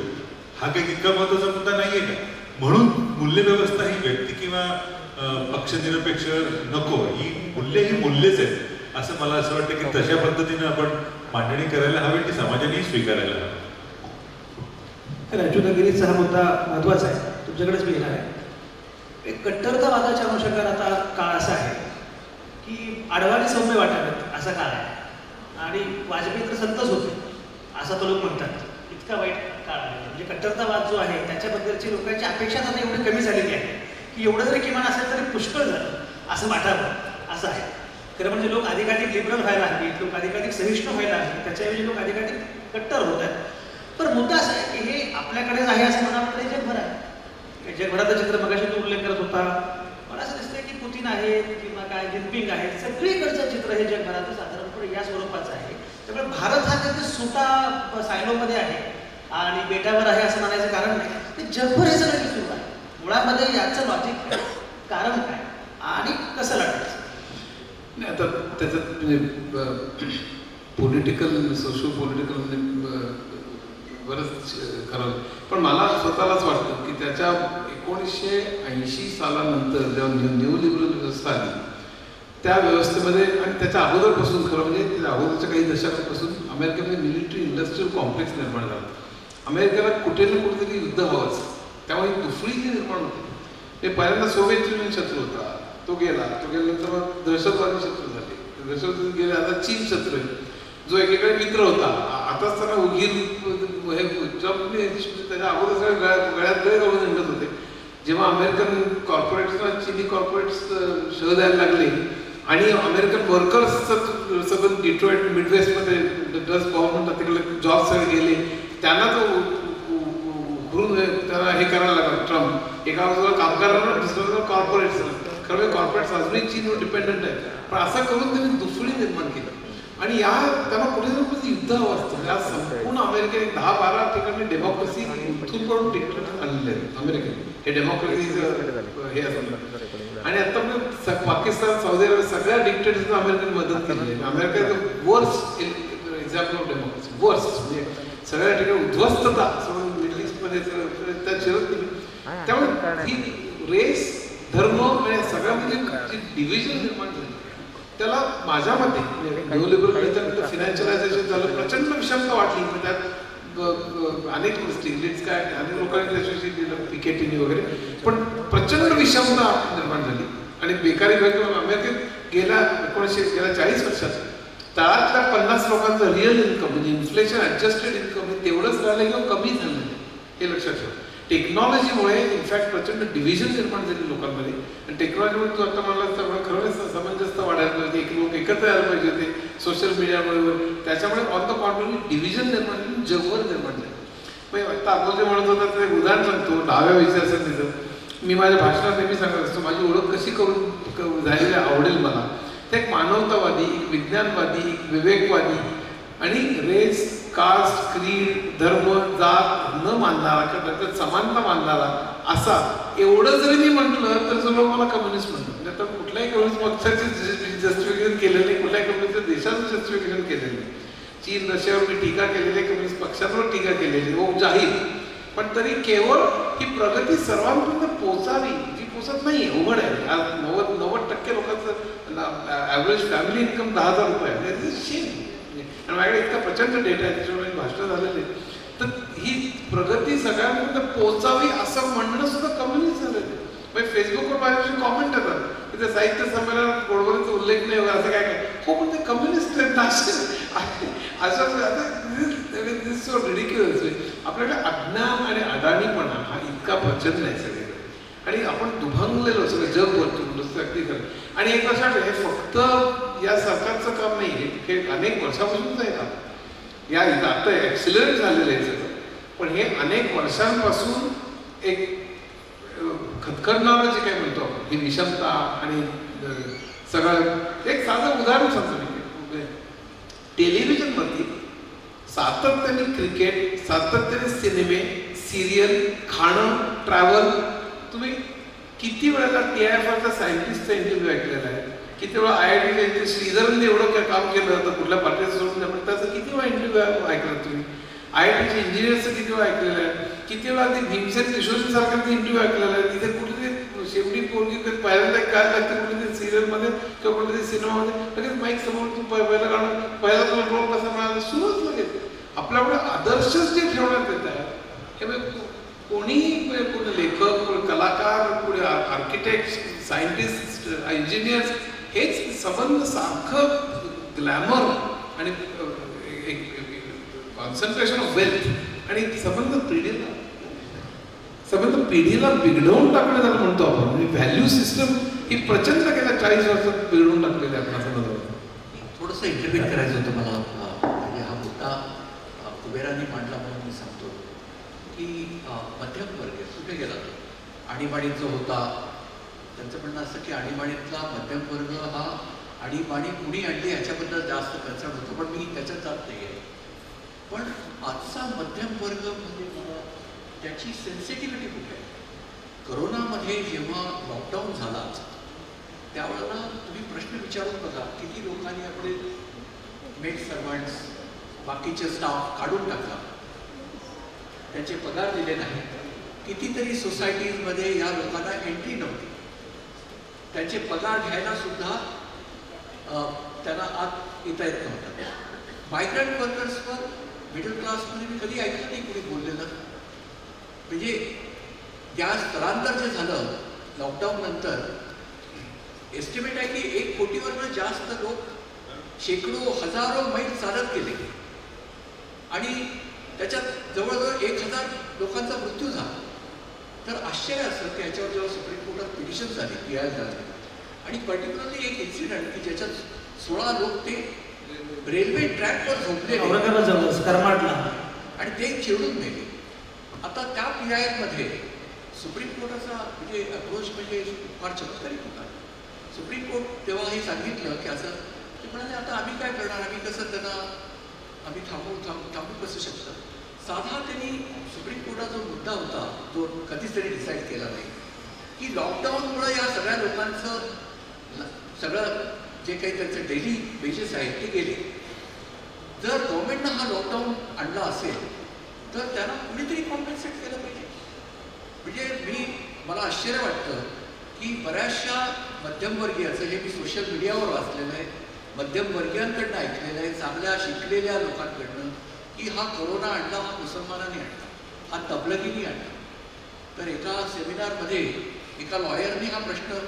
हा काही तितका महत्वाचा मुद्दा नाहीये का? म्हणून मूल्यव्यवस्था ही व्यक्ती किंवा पक्षनिरपेक्ष नको, ही मूल्य ही मूल्यच आहेत असं मला असं वाटतं की तशा पद्धतीने आपण मांडणी करायला हवी, ती समाजाने स्वीकारायला हवी. राजूदागिरीचा हा मुद्दा महत्त्वाचा आहे, तुमच्याकडेच मी येणार आहे. एक कट्टरतावादाच्या अनुषंगाने आता काळ असा आहे की आडवाणी सौम्य वाटावेत असा काळ आहे. आणि वाजपेयी तर संतच होते असं तो लोक म्हणतात. इतका वाईट काळ आहे. म्हणजे कट्टरतावाद जो आहे त्याच्याबद्दलची लोकांची अपेक्षा आता एवढी कमी झालेली आहे की एवढं जरी किमान असेल तरी पुष्कळ झालं असं वाटावं असं आहे. खरं म्हणजे लोक अधिकाधिक लिबरल व्हायला हवीत, लोक अधिकाधिक सहिष्णू व्हायला हवीत, त्याच्याऐवजी लोक अधिकाधिक कट्टर होत आहेत. पण मुद्दा असा आहे की हे आपल्याकडेच आहे असं म्हणावं तरी जगभर आहे. जगभराचं चित्र मगाशी तू उल्लेख करत होता. मला असं दिसतंय की पुतीन आहेत किंवा काय जिनपिंग आहेत, सगळीकडचं चित्र हे जगभराचं साधारणपणे या स्वरूपाचं आहे. त्यामुळे भारत हा त्याच्या सुटा सायलोमध्ये आहे आणि बेटावर आहे असं म्हणायचं कारण नाही. ते जगभर हे सगळं सुरू आहे. मुळामध्ये याचं लॉजिक काय, कारण काय आणि कसं लढायचं? नाही आता त्याच्यात म्हणजे पॉलिटिकल सोशो पॉलिटिकल म्हणजे बरंच खरं, पण मला स्वतःलाच वाटतं की त्याच्या 1980 सालानंतर जेव्हा न्यू लिबरल व्यवस्था आली त्या व्यवस्थेमध्ये आणि त्याच्या अगोदरपासून खरं म्हणजे त्या अगोदरच्या काही दशकापासून अमेरिकेमध्ये मिलिटरी इंडस्ट्रियल कॉम्प्लेक्स निर्माण झाला. अमेरिकेला कुठे ना कुठेतरी युद्ध हवंच, त्यामुळे दुफळी जी निर्माण होती. ते पहिल्यांदा सोव्हिएत युनियन शत्रू होता, तो गेल्यानंतर मग दहशतवादी शत्रू झाले, दहशतवादी गेले, आता चीन शत्रू आहे, जो एकेकडे मित्र होता. आताच त्यांना उगीर हे त्याच्या अगोदर सगळ्या गळ्यात गळे घालून हिंडत होते. जेव्हा अमेरिकन कॉर्पोरेट्सना चिनी कॉर्पोरेट्स शह द्यायला लागले आणि अमेरिकन वर्कर्सचं सगळं डिट्रॉइट मिडवेस्टमध्ये डच गव्हर्नमेंट तिकडे जॉब सगळे गेले, त्यांना तो घुरून त्याला हे करायला लागला ट्रम्प. एका बाजूला कामगारांना, दुसऱ्या बाजूला कॉर्पोरेट्स. खरं कॉर्पोरेट्स अजूनही चीनवर डिपेंडंट आहे, पण असं करून त्यांनी दुफळी निर्माण केली आणि त्यांना कुठे ना कुठे युद्ध हवं असतं. या संपूर्ण अमेरिकेने 10-12 ठिकाणी डेमोक्रेसी इथून पडून डिक्टेटर आणलेले आहेत अमेरिकेने. हे डेमोक्रेसीचं हे असतं आणि आता पाकिस्तान, सौदी अरेबिया सगळ्या डिक्टेटर्सना अमेरिकेने मदत केली आहे. अमेरिकेचं worst example of democracy, worst म्हणजे सगळ्या ठिकाणी उद्ध्वस्तता सगळं मिडल ईस्टमध्ये त्या शिरत केली. त्यामुळे ही रेस, धर्म आणि सगळ्यामध्ये जी डिव्हिजन निर्माण झाली त्याला माझ्या मते न्यू लिबरल त्याच्यानंतर फिनान्शियलायझेशन झालं, प्रचंड विषमता वाटली. त्यात अनेक गोष्टी काय अनेक लोकांनी त्याच्याशी दिलं, पिकेटीनी वगैरे, पण प्रचंड विषमता निर्माण झाली आणि बेकारी अमेरिकेत गेल्या 40 वर्षात तळातल्या 50 लोकांचं रिअल इन्कम म्हणजे इन्फ्लेशन ॲडजस्टेड इन्कम हे तेवढंच राहिलं किंवा कमी झालं नाही, हे लक्षात ठेवा. टेक्नॉलॉजीमुळे इनफॅक्ट प्रचंड डिव्हिजन निर्माण झाली लोकांमध्ये आणि टेक्नॉलॉजीमुळे तो आता मला सगळं खरं समंजसता वाढायला पाहिजे, एक लोक एकत्र यायला पाहिजे होते सोशल मीडियामुळे, त्याच्यामुळे ऑन द कॉन्ट्ररी डिव्हिजन निर्माण झाली, जगभर निर्माण झाली. मग आता आपण जे म्हणत होता ते उदाहरण सांगतो डाव्या विचारसरणीचं. मी माझ्या भाषणात नेहमी सांगत असतो माझी ओळख कशी करून झालेली आवडेल मला. ते एक मानवतावादी, एक विज्ञानवादी, एक विवेकवादी आणि रेस, कास्ट, क्रीड, धर्म, जात न मानणारा किंवा त्याच्यात समानता मानणारा असा एवढं जरी मी म्हटलं तर लोक मला कम्युनिस्ट म्हणतात. म्हणजे आता कुठल्याही कम्युनिस्ट पक्षाचे जस्टिफिकेशन केलेलं नाही, कुठल्याही कम्युनिस्ट देशाचं जस्टिफिकेशन केलेलं नाही. चीन, रशियावर मी टीका केलेली आहे, कम्युनिस्ट पक्षांवर टीका केलेली हो जाहीर, पण तरी केवळ ही प्रगती सर्वांपर्यंत पोहोचावी जी पोहोचत नाही आहे, उघड आहे. आज 90% लोकांचं ॲव्हरेज फॅमिली इन्कम 10,000 रुपये आहे. शेम आणि माझ्याकडे इतका प्रचंड डेटा आहे त्याच्यामुळे भाषण झालेले. तर ही प्रगती सगळ्यांपर्यंत पोहोचावी असं म्हणणं सुद्धा कम्युनिस्ट झालेलं आहे. म्हणजे फेसबुकवर माझ्याशी कॉमेंट येतात की ते साहित्य संमेलनात गोडबोलीचा उल्लेख नाही वगैरे असं काय काय. हो पण ते कम्युनिस्ट आहेत असं सो रिडिक्युलस. आपल्याकडे अज्ञान आणि अडाणीपणा हा इतका प्रचंड आहे सगळीकडे आणि आपण दुभंगलेलो सगळं जग भरतो नुसतं अगदी खरं. आणि एक लक्षात हे फक्त या सरकारचं काम नाही, हे अनेक वर्षापासूनच आहे काम. या इथं आता ॲक्सिलरेट झालेलं आहे सगळं, पण हे अनेक वर्षांपासून एक खतखरणारं जे काय म्हणतो आपण ही विषमता आणि सगळं. एक साधं उदाहरण सांगतो मी. टेलिव्हिजनवरती सातत्याने क्रिकेट, सातत्याने सिनेमे, सिरियल, खाणं, ट्रॅव्हल. तुम्ही किती वेळेला TIFRच्या सायंटिस्टचा इंटरव्ह्यू ऐकलेला आहे, किती वेळा IIT श्रीधरने एवढं काम केलं होतं कुठल्या पार्टीचं सोडून आपण त्याचं किती वेळा इंटरव्ह्यू ऐकलं तुम्ही. IITचे इंजिनियरचं किती वेळा ऐकलेलं आहे, किती वेळा ते भीमसेन किशोरीसारखा इंटरव्ह्यू ऐकलेला आहे. तिथे कुठेतरी शेवटी पोरगी पहिल्यांदा काय लागते कुठेतरी सिरियलमध्ये किंवा कुठेतरी सिनेमामध्ये लगेच माईक समोर तू पहिलं गाणं पहिला तुला रोल कसा मिळाला सुरूच लगेच. आपल्याकडे आदर्शच जे ठेवण्यात येत आहे हे कोणीही कोणी लेखक, कोणी कलाकार, कोणी आर्किटेक्ट, सायंटिस्ट, इंजिनियर्स हेच संबंध सारखं ग्लॅमर आणि कॉन्सन्ट्रेशन ऑफ वेल्थ आणि संबंध पिढीला बिघडवून टाकण्यात म्हणतो आपण. म्हणजे व्हॅल्यू सिस्टम ही प्रचंड गेल्या 40 वर्षात बिघडवून टाकलेली आहे. आपण असं थोडंसं इंटरव्ह्यू करायचं होतं मला. म्हणजे हा मुद्दा कुबेरांनी मांडला म्हणून मी सांगतो की मध्यम वर्ग कुठे गेला तो आणीबाणीत जो होता, त्यांचं म्हणणं असं की आणीबाणीतला मध्यमवर्ग हा आणीबाणी कुणी आणली ह्याच्याबद्दल जास्त कन्सर्न होतं, पण मी त्याच्यात जात नाही आहे. पण आजचा मध्यमवर्ग म्हणजे मला त्याची सेन्सिटिव्हिटी कुठे आहे? करोनामध्ये जेव्हा लॉकडाऊन झाला त्यावेळेला तुम्ही प्रश्न विचारून बघा, किती लोकांनी आपले मेड सर्वंट्स बाकीचे स्टाफ काढून टाकला, त्यांचे पगार दिले नाही. कितीतरी सोसायटीजमध्ये या लोकांना एंट्री नव्हती, त्यांचे पगार घ्यायला सुद्धा त्यांना आत येता येत नव्हतं. मायग्रंट वर्कर्सवर मिडल क्लासमध्ये मी कधी ऐकलं नाही कुणी बोललेलं. म्हणजे या स्थलांतर जे झालं लॉकडाऊन नंतर, एस्टिमेट आहे की 1 कोटीवरनं जास्त लोक शेकडो हजारो मैल चालत गेले आणि त्याच्यात जवळजवळ 1000 लोकांचा मृत्यू झाला. तर आश्चर्य असं की याच्यावर जेव्हा सुप्रीम कोर्टात पिटिशन झाली PI झाली आणि पर्टिक्युलरली एक इन्सिडेंट की ज्याच्यात 16 लोक ते रेल्वे ट्रॅकवर झोपले आणि ते चिरडून नेले. आता त्या PI-मध्ये सुप्रीम कोर्टाचा म्हणजे अप्रोच म्हणजे फार चमत्कारिक होता. सुप्रीम कोर्ट तेव्हा हे सांगितलं की असं, ते म्हणाले आता आम्ही काय करणार, आम्ही कसं त्यांना आम्ही थांबू कसं शकतं. साधा त्यांनी सुप्रीम कोर्टाचा जो मुद्दा होता जो कधीच त्यांनी डिसाईड केला नाही की लॉकडाऊनमुळे या सगळ्या लोकांचं सगळं जे काही त्यांचे डेली वेजेस आहेत ते गेले. जर गव्हर्नमेंटनं हा लॉकडाऊन आणला असेल तर त्यांना कुणीतरी कॉम्पेन्सेट केलं पाहिजे. म्हणजे मला आश्चर्य वाटतं की बऱ्याचशा मध्यमवर्गीयाचं, हे मी सोशल मीडियावर वाचलेलं आहे, मध्यमवर्गीयांकडनं ऐकलेलं आहे, चांगल्या शिकलेल्या लोकांकडनं, की हा कोरोना आणला हा मुसलमानांनी आणला, हा तबलगीनी आणला. तर एका सेमिनारमध्ये एका लॉयरनी हा प्रश्न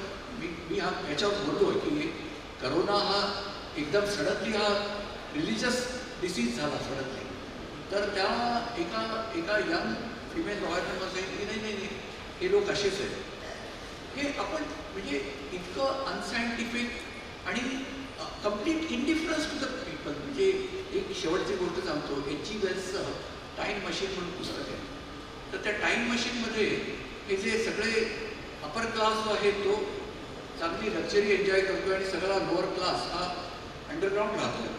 मी हा याच्यावर बोललो की करोना हा एकदम सडनली हा रिलिजियस डिसीज झाला सडनली. तर त्या एका यंग फिमेल लॉयरने मला सांगितलं की नाही, हे लोक असेच आहेत. हे आपण म्हणजे इतकं अनसायंटिफिक आणि कम्प्लीट इंडिफरन्स टू द पीपल. म्हणजे एक शेवटची गोष्ट सांगतो, H.G. वेल्सचं टाईम मशीन म्हणून पुस्तक आहे. तर त्या टाईम मशीनमध्ये हे जे सगळे अपर क्लास जो आहे तो चांगली लक्झरी एन्जॉय करतो आणि सगळा लोअर क्लास हा अंडरग्राऊंड राहतो.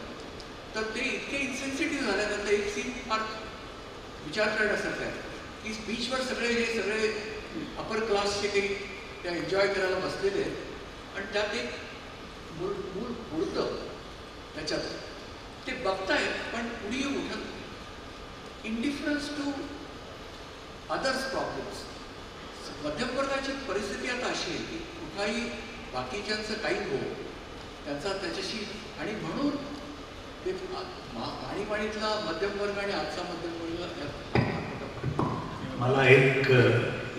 तर ते इतके इन्सेन्सिटिव्ह झाले. त्यातलं एक सीन फार विचार करण्यासारखं आहे की बीचवर हे सगळे अपर क्लासचे काही त्या एन्जॉय करायला बसलेले आहेत आणि त्यात एक मूल बुडतं त्याच्यात, ते बघतायत पण कुणीही उठत नाही. इंडिफरन्स टू अदर्स प्रॉब्लेम्स. मध्यमवर्गाची परिस्थिती आता अशी आहे की कुठाही बाकीच्यांचं काही हो त्याच्याशी, आणि म्हणून ते आणीबाणीतला मध्यमवर्ग आणि आजचा मध्यमवर्ग. मला एक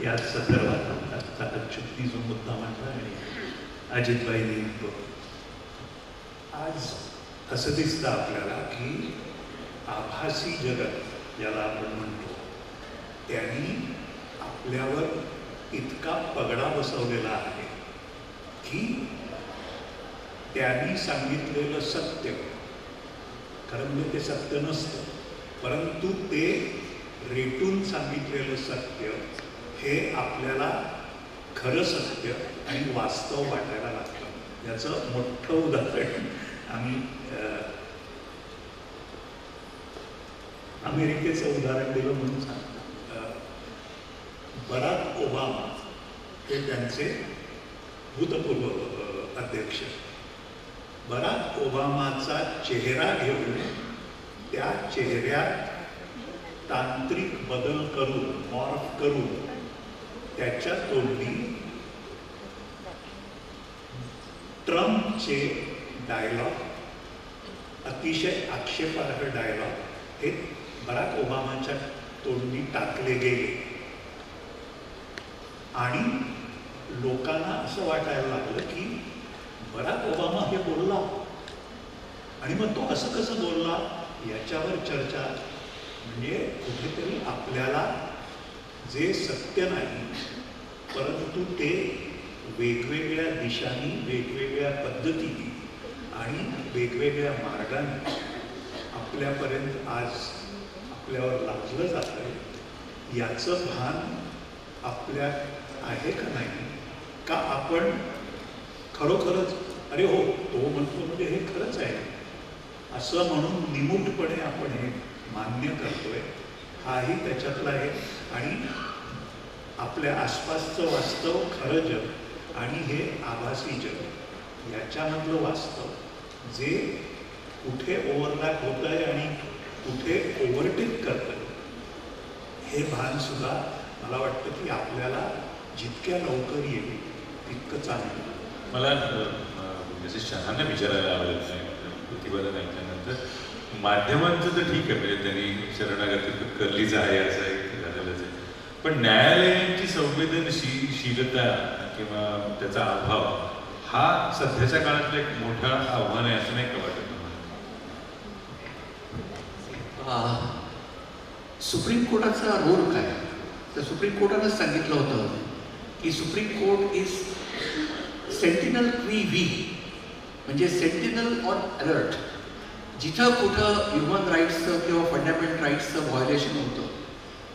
या संदर्भात आता चुटणी जो मुद्दा म्हटला आणि अजितबाईंनी तो, आज असं दिसतं आपल्याला की आभासी जगत ज्याला आपण म्हणतो त्यांनी आपल्यावर इतका पगडा बसवलेला आहे की त्यांनी सांगितलेलं सत्य खरं म्हणजे ते सत्य नसतं, परंतु ते रेटून सांगितलेलं सत्य हे आपल्याला खरं सत्य आणि वास्तव वाटायला लागतं. याचं मोठं उदाहरण आम्ही अमेरिकेचं उदाहरण दिलं म्हणून सांगतो. बराक ओबामा हे त्यांचे भूतपूर्व अध्यक्ष. बराक ओबामाचा चेहरा घेऊन त्या चेहऱ्यात तांत्रिक बदल करून मॉर्फ करून त्याच्या तोंडी ट्रम्पचे डायलॉग, अतिशय आक्षेपार्ह डायलॉग हे बराक ओबामाच्या तोंडी टाकले गेले आणि लोकांना असं वाटायला लागलं की बराक ओबामा हे बोलला आणि मग तो असं कसं बोलला याच्यावर चर्चा. म्हणजे कुठेतरी आपल्याला जे सत्य नाही परंतु ते वेगवेगळ्या दिशांनी, वेगवेगळ्या पद्धतीने आणि वेगवेगळ्या मार्गाने आपल्यापर्यंत आज आपल्यावर लादलं जात आहे, याचं भान आपल्या आहे का नाही, का आपण खरोखरच अरे हो तो म्हणतो म्हणजे हे खरंच आहे असं म्हणून निमूटपणे आपण हे मान्य करतोय, हाही त्याच्यातला आहे. आणि आपल्या आसपासचं वास्तव खरं जग आणि हे आभासी जग याच्यामधलं वास्तव जे कुठे ओव्हरलॅप होत आहे आणि कुठे ओव्हरटेक करत आहे हे भान सुद्धा मला वाटतं की आपल्याला जितक्या लवकर येईल तितकं चांगलं. मला जसे शहांना विचारायला आवडेल प्रतिपादन ऐकल्यानंतर माध्यमांचं तर ठीक आहे, म्हणजे त्यांनी शरणागती करलीच आहे असं एक झालेलंच आहे, पण न्यायालयांची संवेदनशीलता किंवा त्याचा अभाव हा सध्याच्या काळातलं एक मोठं आव्हान आहे असं नाही का वाटत तुम्हाला? सुप्रीम कोर्टाचा रोल काय? तर सुप्रीम कोर्टानं सांगितलं होतं की सुप्रीम कोर्ट इज सेंटिनल क्वी व्ही, म्हणजे सेंटिनल ऑन अलर्ट. जिथं कुठं ह्युमन राईट्सचं किंवा फंडामेंटल राईट्सचं व्हायोलेशन होतं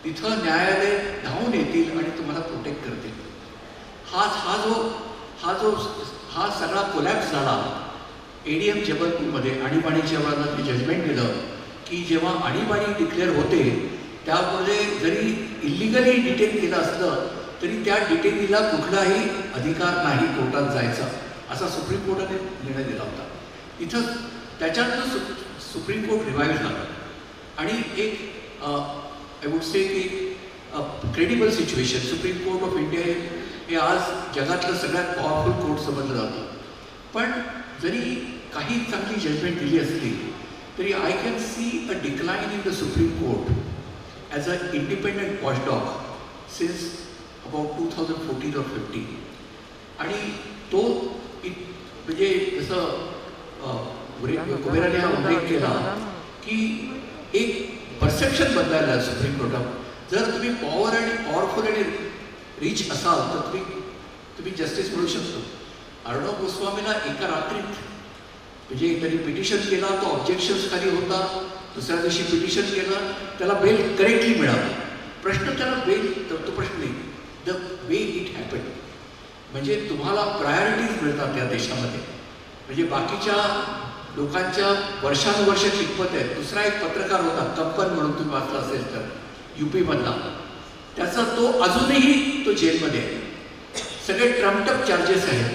तिथं न्यायालय धावून येतील आणि तुम्हाला प्रोटेक्ट करतील. हा सगळा कोलॅप्स झाला ADM जबलपूरमध्ये. आणीबाणी जेव्हा ते जजमेंट दिलं की जेव्हा आणीबाणी डिक्लेअर होते त्यामध्ये जरी इलिगली डिटेन केलं असलं तरी त्या डिटेनीला कुठलाही अधिकार नाही कोर्टात जायचा, असा सुप्रीम कोर्टाने निर्णय दिला होता. इथं त्याच्यातनं सुप्रीम कोर्ट रिवाईव्ह झालं आणि एक आय वुड से की credible situation. Supreme court of India हे आज जगातलं सगळ्यात पॉवरफुल कोर्ट समजलं जातं. पण जरी काही चांगली जजमेंट दिली असली तरी I can see a decline in the supreme court as a independent watchdog since about 2014 or 15. आणि तो म्हणजे जसं कुबेराने हा उल्लेख केला की एक परसेप्शन बदलायला सुप्रीम कोर्टात. जर तुम्ही पॉवरफुल आणि रिच असाल तर तुम्ही जस्टिस मिळू शकतो. अर्णव गोस्वामीला एका रात्रीत म्हणजे त्यांनी पिटिशन केला, तो ऑब्जेक्शन्स खाली होता, दुसऱ्या दिवशी पिटिशन केलं, त्याला बेल करेक्टली मिळालं. प्रश्न त्याला बेल तो प्रश्न नाही, द वे इट हॅपन. म्हणजे तुम्हाला प्रायोरिटीज मिळतात त्या देशामध्ये, म्हणजे बाकीच्या लोकांच्या वर्षानुवर्ष किंमत आहे. दुसरा एक पत्रकार होता कंपन म्हणून, तुम्ही वाचला असेल तर, UP मधला, त्याचा तो अजूनही तो जेलमध्ये आहे. सगळे ट्रम्पटप चार्जेस आहेत.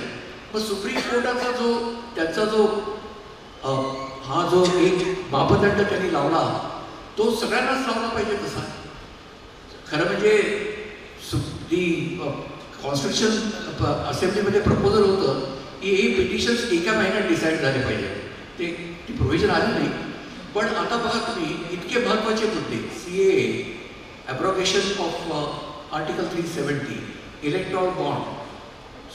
मग सुप्रीम कोर्टाचा त्याचा हा जो एक मापदंड त्यांनी लावला तो सगळ्यांनाच लावला पाहिजे तसा. खरं म्हणजे कॉन्स्टिट्यूशन असेंब्लीमध्ये प्रपोजल होतं की हे पिटिशन्स एका महिन्यात डिसाईड झाले पाहिजे. ती प्रोव्हिजन आली नाही. पण आता बघा तुम्ही, इतके महत्त्वाचे मुद्दे CAA, abrogation of article 370, electoral bond,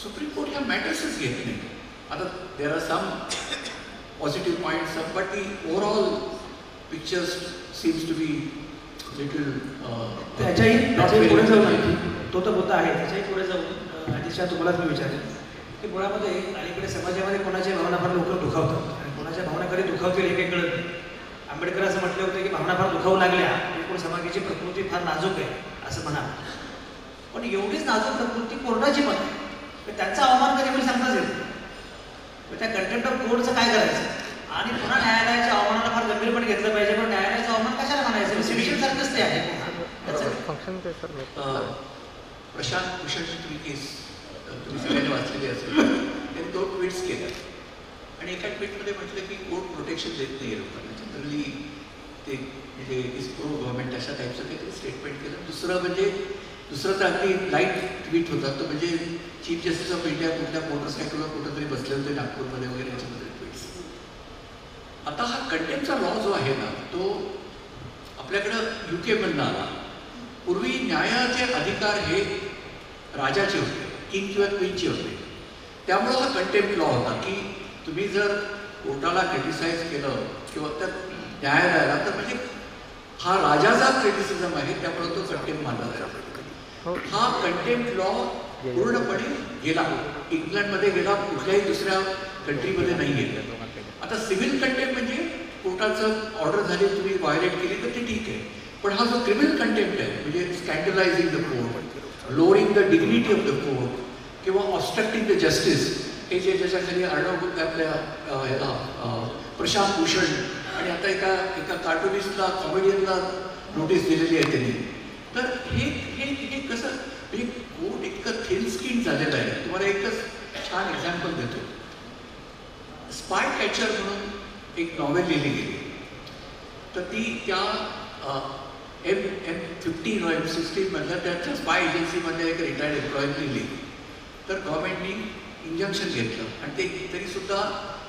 supreme court ह्या मॅटर्सच घेत नाही. आता there are some positive points but the overall pictures seems to be little त्याच्याही पुढे जाऊन तो तर मुद्दा आहे. त्याच्याही पुढे जाऊन अतिशय तुम्हालाच मी विचारेन की मुळामध्ये अलीकडे समाजामध्ये कोणाच्या भावना फार लोक दुखावतात आणि कोणाच्या भावना कधी दुखावतील हे काही कळत नाही. आंबेडकर असं म्हटलं होतं की भावना फार दुखावू लागल्या एकूण समाजाची प्रकृती फार नाजूक आहे असं म्हणा. पण एवढीच नाजूक प्रकृती कोर्टाची पण आहे. त्यांचा अवमान कधी पण सांगताच येत नाही. त्या कंटेम्प्ट ऑफ कोर्टचं काय करायचं आणि पुन्हा न्यायालयाच्या अवमानाला फार गंभीरपणे घेतलं पाहिजे. पण न्यायालयाचं अवमान कशाला म्हणायचं? सिव्हिल सारखंच ते आहे. प्रशांत भूषणची तुम्ही केस तुम्ही सगळ्यांनी वाचलेली असेल. त्यांनी 2 ट्विट्स केल्या आणि एका ट्विटमध्ये म्हटलं की कोर्ट प्रोटेक्शन देत नाही लोकांना. जनरली ते म्हणजे इज प्रो गव्हर्नमेंट अशा टाईपचं काहीतरी स्टेटमेंट केलं. दुसरं तर अगदी लाईट ट्विट होता तो म्हणजे चीफ जस्टिस ऑफ इंडिया कुठल्या मोटरसायकलवर कुठंतरी बसले होते नागपूरमध्ये वगैरे याच्यामध्ये ट्विट्स. आता हा कंटेम्प्टचा लॉ जो आहे ना तो आपल्याकडं UK मधनं आला. पूर्वी न्यायाचे अधिकार हे राजाचे होते, किंग किंवा क्वीनचे होते. त्यामुळं हा कंटेम्प्ट लॉ होता की तुम्ही जर कोर्टाला क्रिटिसाइज केलं किंवा त्या न्यायालयाला तर म्हणजे हा राजाचा क्रिटिसिझम आहे त्यामुळे तो कंटेम्प्ट मानला जातो. हा कंटेम्प्ट लॉ पूर्णपणे गेला, इंग्लंडमध्ये गेला, कुठल्याही दुसऱ्या कंट्रीमध्ये नाही गेला. आता सिव्हिल कंटेम्प्ट म्हणजे कोर्टाचं ऑर्डर झाली तुम्ही व्हायोलेट केली तर ते ठीक आहे. पण हा जो क्रिमिनल कंटेम्प्ट आहे म्हणजे scandalising the court, lowering the dignity of the court किंवा ऑब्स्ट्रक्टिंग द जस्टिस, हे जे ज्याच्याखाली अर्णव आपल्या प्रशांत भूषण आणि आता एका कार्टुनिस्टला कॉमेडियनला नोटीस दिलेली आहे त्यांनी. तर हे कसं म्हणजे कोर्ट इतकं थिन स्किन झालेलं आहे. तुम्हाला एकच छान एक्झाम्पल देतो. स्पाय कॅचर म्हणून एक नॉवेल लिहिली गेली, तर ती त्या M15 or M16 मधल्या त्याच्या स्पाय एजन्सीमध्ये एक रिटायर्ड एम्प्लॉईने लिहिली. तर गव्हर्नमेंटनी इंजंक्शन घेतलं आणि ते तरीसुद्धा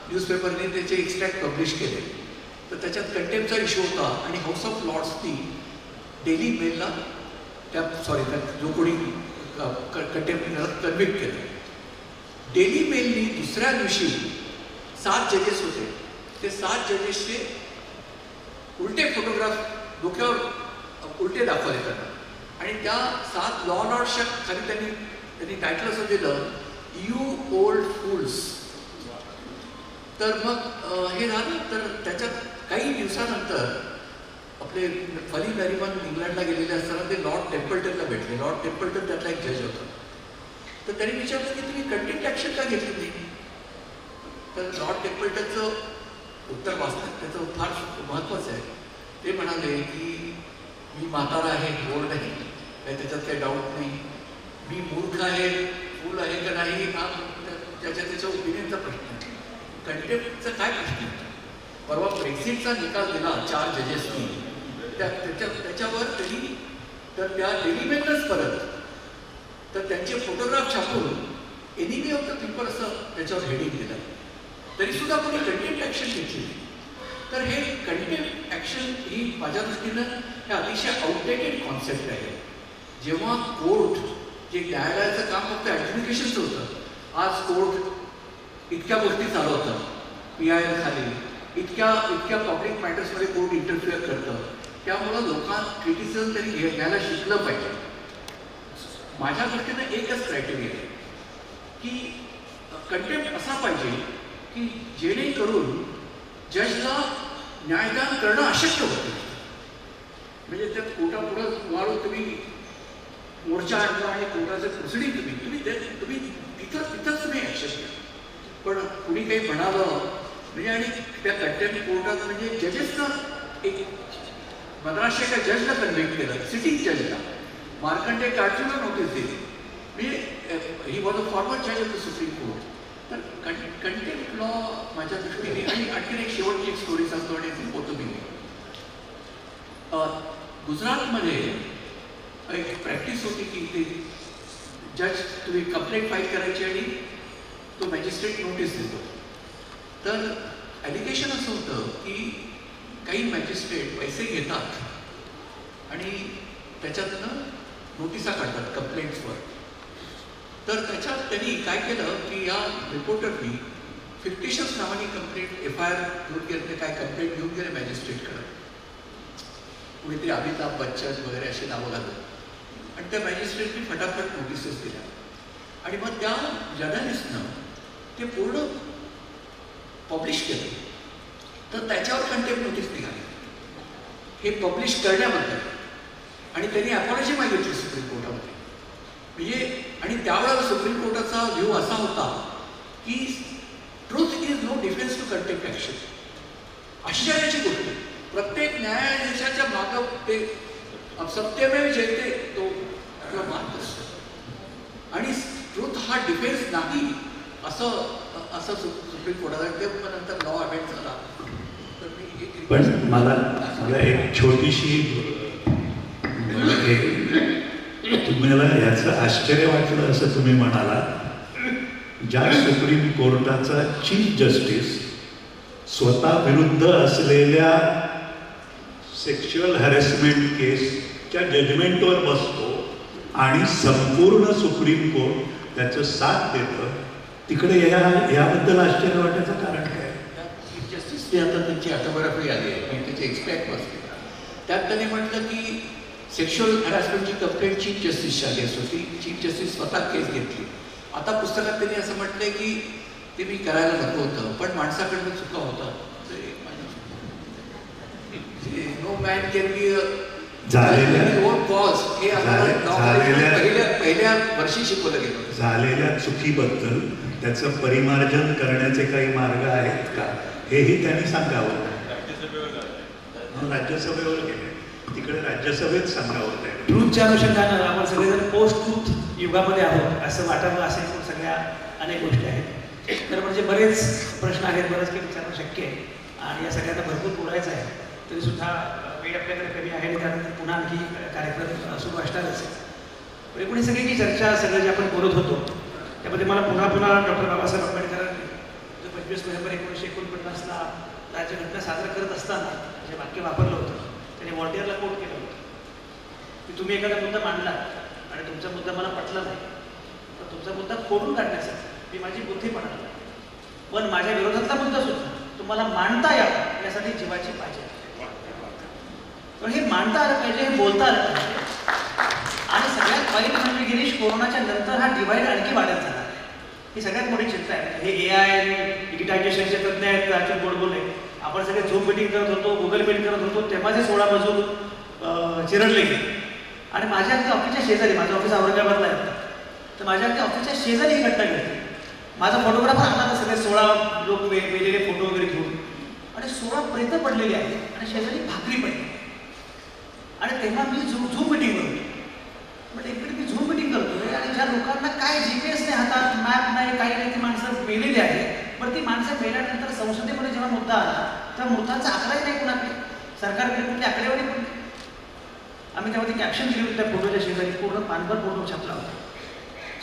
न्यूजपेपरने त्याचे एक्स्ट्रॅक्ट पब्लिश केले. तर त्याच्यात कंटेम्पचा इश्यू होता आणि हाऊस ऑफ लॉर्ड्सनी डेली मेलला त्या जो कोणी कंटेम्पला कन्व्हिक्ट केलं, डेली मेलनी दुसऱ्या दिवशी 7 जजेस होते, ते 7 जजेसचे उलटे फोटोग्राफ डोक्यावर उलटे दाखवले त्यांना आणि त्या 7 लॉ लॉर्ड्सच्या खाली त्यांनी टायटल असं दिलं, यू ओल्ड फूल्स. तर मग हे झालं. तर त्याच्यात काही दिवसानंतर आपले फली नरिमन इंग्लंडला गेलेले असताना ते लॉर्ड टेम्पल्टनला भेटले. लॉर्ड टेम्पल्टन त्यातला एक जज होता. तर त्यांनी विचारलं की तुम्ही कंटेम्प्ट ॲक्शन का घेतली नाही. तर लॉर्ड टेम्पल्टनचं उत्तर वाचलं, त्याचं फार महत्त्वाचं आहे. ते म्हणाले की मी म्हातारा आहे, ओल्ड आहे, काही त्याच्यात काही डाऊट नाही. मी मूर्ख आहे, फूल आहे का नाही हा त्याच्या ओपिनियनचा प्रश्न आहे. कंटेम्प्टचा काय प्रश्न आहे. परवा ब्रेक्झिटचा निकाल दिला 4 जजेसनी, त्याच्यावर त्यांनी तर त्या डेलीमेलनंच परत तर त्यांचे फोटोग्राफ छापून एनिमी ऑफ द पीपल असं त्याच्यावर हेडिंग दिलं. तरीसुद्धा कोणी कंटेम्प्ट ॲक्शन घेतली. तर हे कंटेम्प्ट ॲक्शन ही माझ्या दृष्टीनं हे अतिशय आउटडेटेड कॉन्सेप्ट आहे. जेव्हा कोर्ट जे न्यायालयाचं काम फक्त ॲडज्युडिकेशनचं होतं, आज कोर्ट इतक्या गोष्टी चालवतं, PIL खाली इतक्या पब्लिक मॅटर्समध्ये कोर्ट इंटरफिअर करतं. त्यामुळं क्रिटिसिझम तरी घ्यायला शिकलं पाहिजे. माझ्या दृष्टीनं एकच क्रायटेरिया आहे की कंटेम्प्ट असा पाहिजे की जेणेकरून जजला न्यायदान करणं अशक्य होतं. म्हणजे त्या कोर्टापुढं वाढून तुम्ही मोर्चा आणला आणि कोर्टाचं प्रोसिडिंग तुम्ही तिथंच तुम्ही ॲक्शन घ्या. पण कुणी काही म्हणालं म्हणजे आणि त्या कंटेम्प्ट कोर्टात म्हणजे जजेसना एक 1500 एका जजला कन्व्हिक्ट केलं, सिटिंग जजला. मार्कंडे कार्टूला नोटीस दिली. म्हणजे ही वॉज अ फॉर्मर जज ऑफ द सुप्रीम कोर्ट. तर कंटेम्प्ट लॉ माझ्या दृष्टीने आणि आणखीन एक शेवटची एक स्टोरी सांगतो आणि होतो मी. गुजरातमध्ये एक प्रॅक्टिस होती की ते जज तुम्ही कंप्लेंट फाईल करायची आणि तो मॅजिस्ट्रेट नोटीस देतो. तर ॲलिगेशन असं होतं की काही मॅजिस्ट्रेट पैसे घेतात आणि त्याच्यातनं नोटिसा काढतात कंप्लेंट्सवर. तर त्याच्यात त्यांनी काय केलं की या रिपोर्टरनी फिक्टिशियस नावानी कंप्लेंट FIR घेऊन गेले, काय कंप्लेंट घेऊन गेले मॅजिस्ट्रेटकडे. कुणीतरी अमिताभ बच्चन वगैरे अशी नावं लागत आणि त्या मॅजिस्ट्रेटनी फटाफट नोटिसेस दिल्या आणि मग त्या जर्नलिस्टनं ते पूर्ण पब्लिश केलं. तर त्याच्यावर कंटेम्प्ट नोटीस निघाली हे पब्लिश करण्याबद्दल आणि त्यांनी अपॉलॉजी मागितली सुप्रीम कोर्टामध्ये. म्हणजे आणि त्यावेळेला सुप्रीम कोर्टाचा व्ह्यू असा होता की truth is no defence to contempt action. आश्चर्याची गोष्ट, प्रत्येक न्यायाधीशाच्या मागं ते सत्यमेव जयते तो आपला मार्ग असतो आणि ट्रूथ हा डिफेन्स नाही असं सुप्रीम कोर्टाला ते नंतर लॉ अमेंड झाला. तर मी पण मला एक छोटीशी तुम्हाला याचं आश्चर्य वाटलं असं तुम्ही म्हणाला. ज्या सुप्रीम कोर्टाचा चीफ जस्टिस स्वतः विरुद्ध असलेल्या सेक्शुअल हॅरेसमेंट केसच्या जजमेंटवर बसतो आणि संपूर्ण सुप्रीम कोर्ट त्याचं साथ देतं, तिकडे याबद्दल आश्चर्य वाटायचं कारण काय? चीफ जस्टिसने आता त्यांची ऑटोग्राफी आली आहे आणि त्याचे एक्सपॅक्ट बसले. त्यात त्यांनी म्हटलं की सेक्शुअल हॅरासमेंटची कंप्लेंट चीफ जस्टिसची आली असतो, ती चीफ जस्टिस स्वतः केस घेतली. आता पुस्तकात त्यांनी असं म्हटलंय की ते मी करायला नको होतं पण माणसाकडनं चुका होतात. नो मॅन कॅन बी झालेल्या ओन कॉज हे आम्हाला पहिल्या वर्षी शिकवलं गेलं होतं. झालेल्या चुकीबद्दल त्याचं परिमार्जन करण्याचे काही मार्ग आहेत का हेही त्यांनी सांगावं. राज्यसभेवर गेले, तिकडे राज्यसभेत सांगावं त्यांनी. ट्रूथच्या अनुषंगानं आपण सगळेजण पोस्ट ट्रूथ युगामध्ये आहोत असं वाटावं, असे सगळ्या अनेक गोष्टी आहेत. तर म्हणजे बरेच प्रश्न आहेत, बरंच काही विचारणं शक्य आहे आणि या सगळ्यांना भरपूर बोलायचं आहे. तरीसुद्धा वेळ आपल्याकडे कमी आहे आणि त्यानंतर पुन्हा आणखी कार्यक्रम सुरू असणारच आहे. एकूण ही सगळी जी चर्चा, सगळं जे आपण बोलत होतो त्यामध्ये मला पुन्हा डॉक्टर बाबासाहेब आंबेडकरांनी जो 25 नोव्हेंबर 1949ला राज्यघटना साजरा करत असताना जे वाक्य वापरलं होतं त्याने व्हॉल्टेअरला कोट केलं होतं की तुम्ही एखादा मुद्दा मांडला आणि तुमचा मुद्दा मला पटला नाही, तर तुमचा मुद्दा खोडून काढण्यासाठी मी माझी बुद्धी पडणार, पण माझ्या विरोधातला मुद्दा सुद्धा तुम्हाला मांडता यावा यासाठी जीवाची पाहिजे. पण हे मांडता आलं पाहिजे, हे बोलता आलं पाहिजे. आणि सगळ्यात वाईट म्हणजे गिरीश, कोरोनाच्या नंतर हा डिवाइड आणखी वाढत झाला आहे. ही सगळ्यात मोठी चिंता आहे. हे AI आणि डिजिटायझेशनचे तज्ञ आहेत, अच्युत गोडबोले. आपण सगळे झूम मीटिंग करत होतो, गुगल मीट करत होतो, तेव्हा जे 16 मजूर चिरडले गेले. आणि माझ्या अगदी ऑफिसच्या शेजारी, माझं ऑफिस औरंगाबादला आहे, तर माझ्या अगदी ऑफिसच्या शेजारी ही घटना घडली. माझा फोटोग्राफर आला तर सगळे 16 लोक वेगवेगळे फोटो वगैरे घेऊन, आणि 16 प्रेत पडलेली आहेत आणि शेजारी भाकरी पडली. आणि तेव्हा मी झूम मीटिंग करतो, म्हणजे इकडे मी झूम मीटिंग करतोय आणि ज्या लोकांना काय GPS नाही, हातात मॅप नाही, काही नाही, ती माणसं मेलेली आहेत. पण ती माणसं मेल्यानंतर संसदेमध्ये जेव्हा मुद्दा आला तेव्हा मृतांचा आकडाही नाही कोणाकडे, सरकारकडे कुठली आकडेवारी पण. आम्ही तेव्हा ती कॅप्शन दिली होती त्या फोटोच्या शेजारी, पूर्ण पानभर फोटो छापला होता.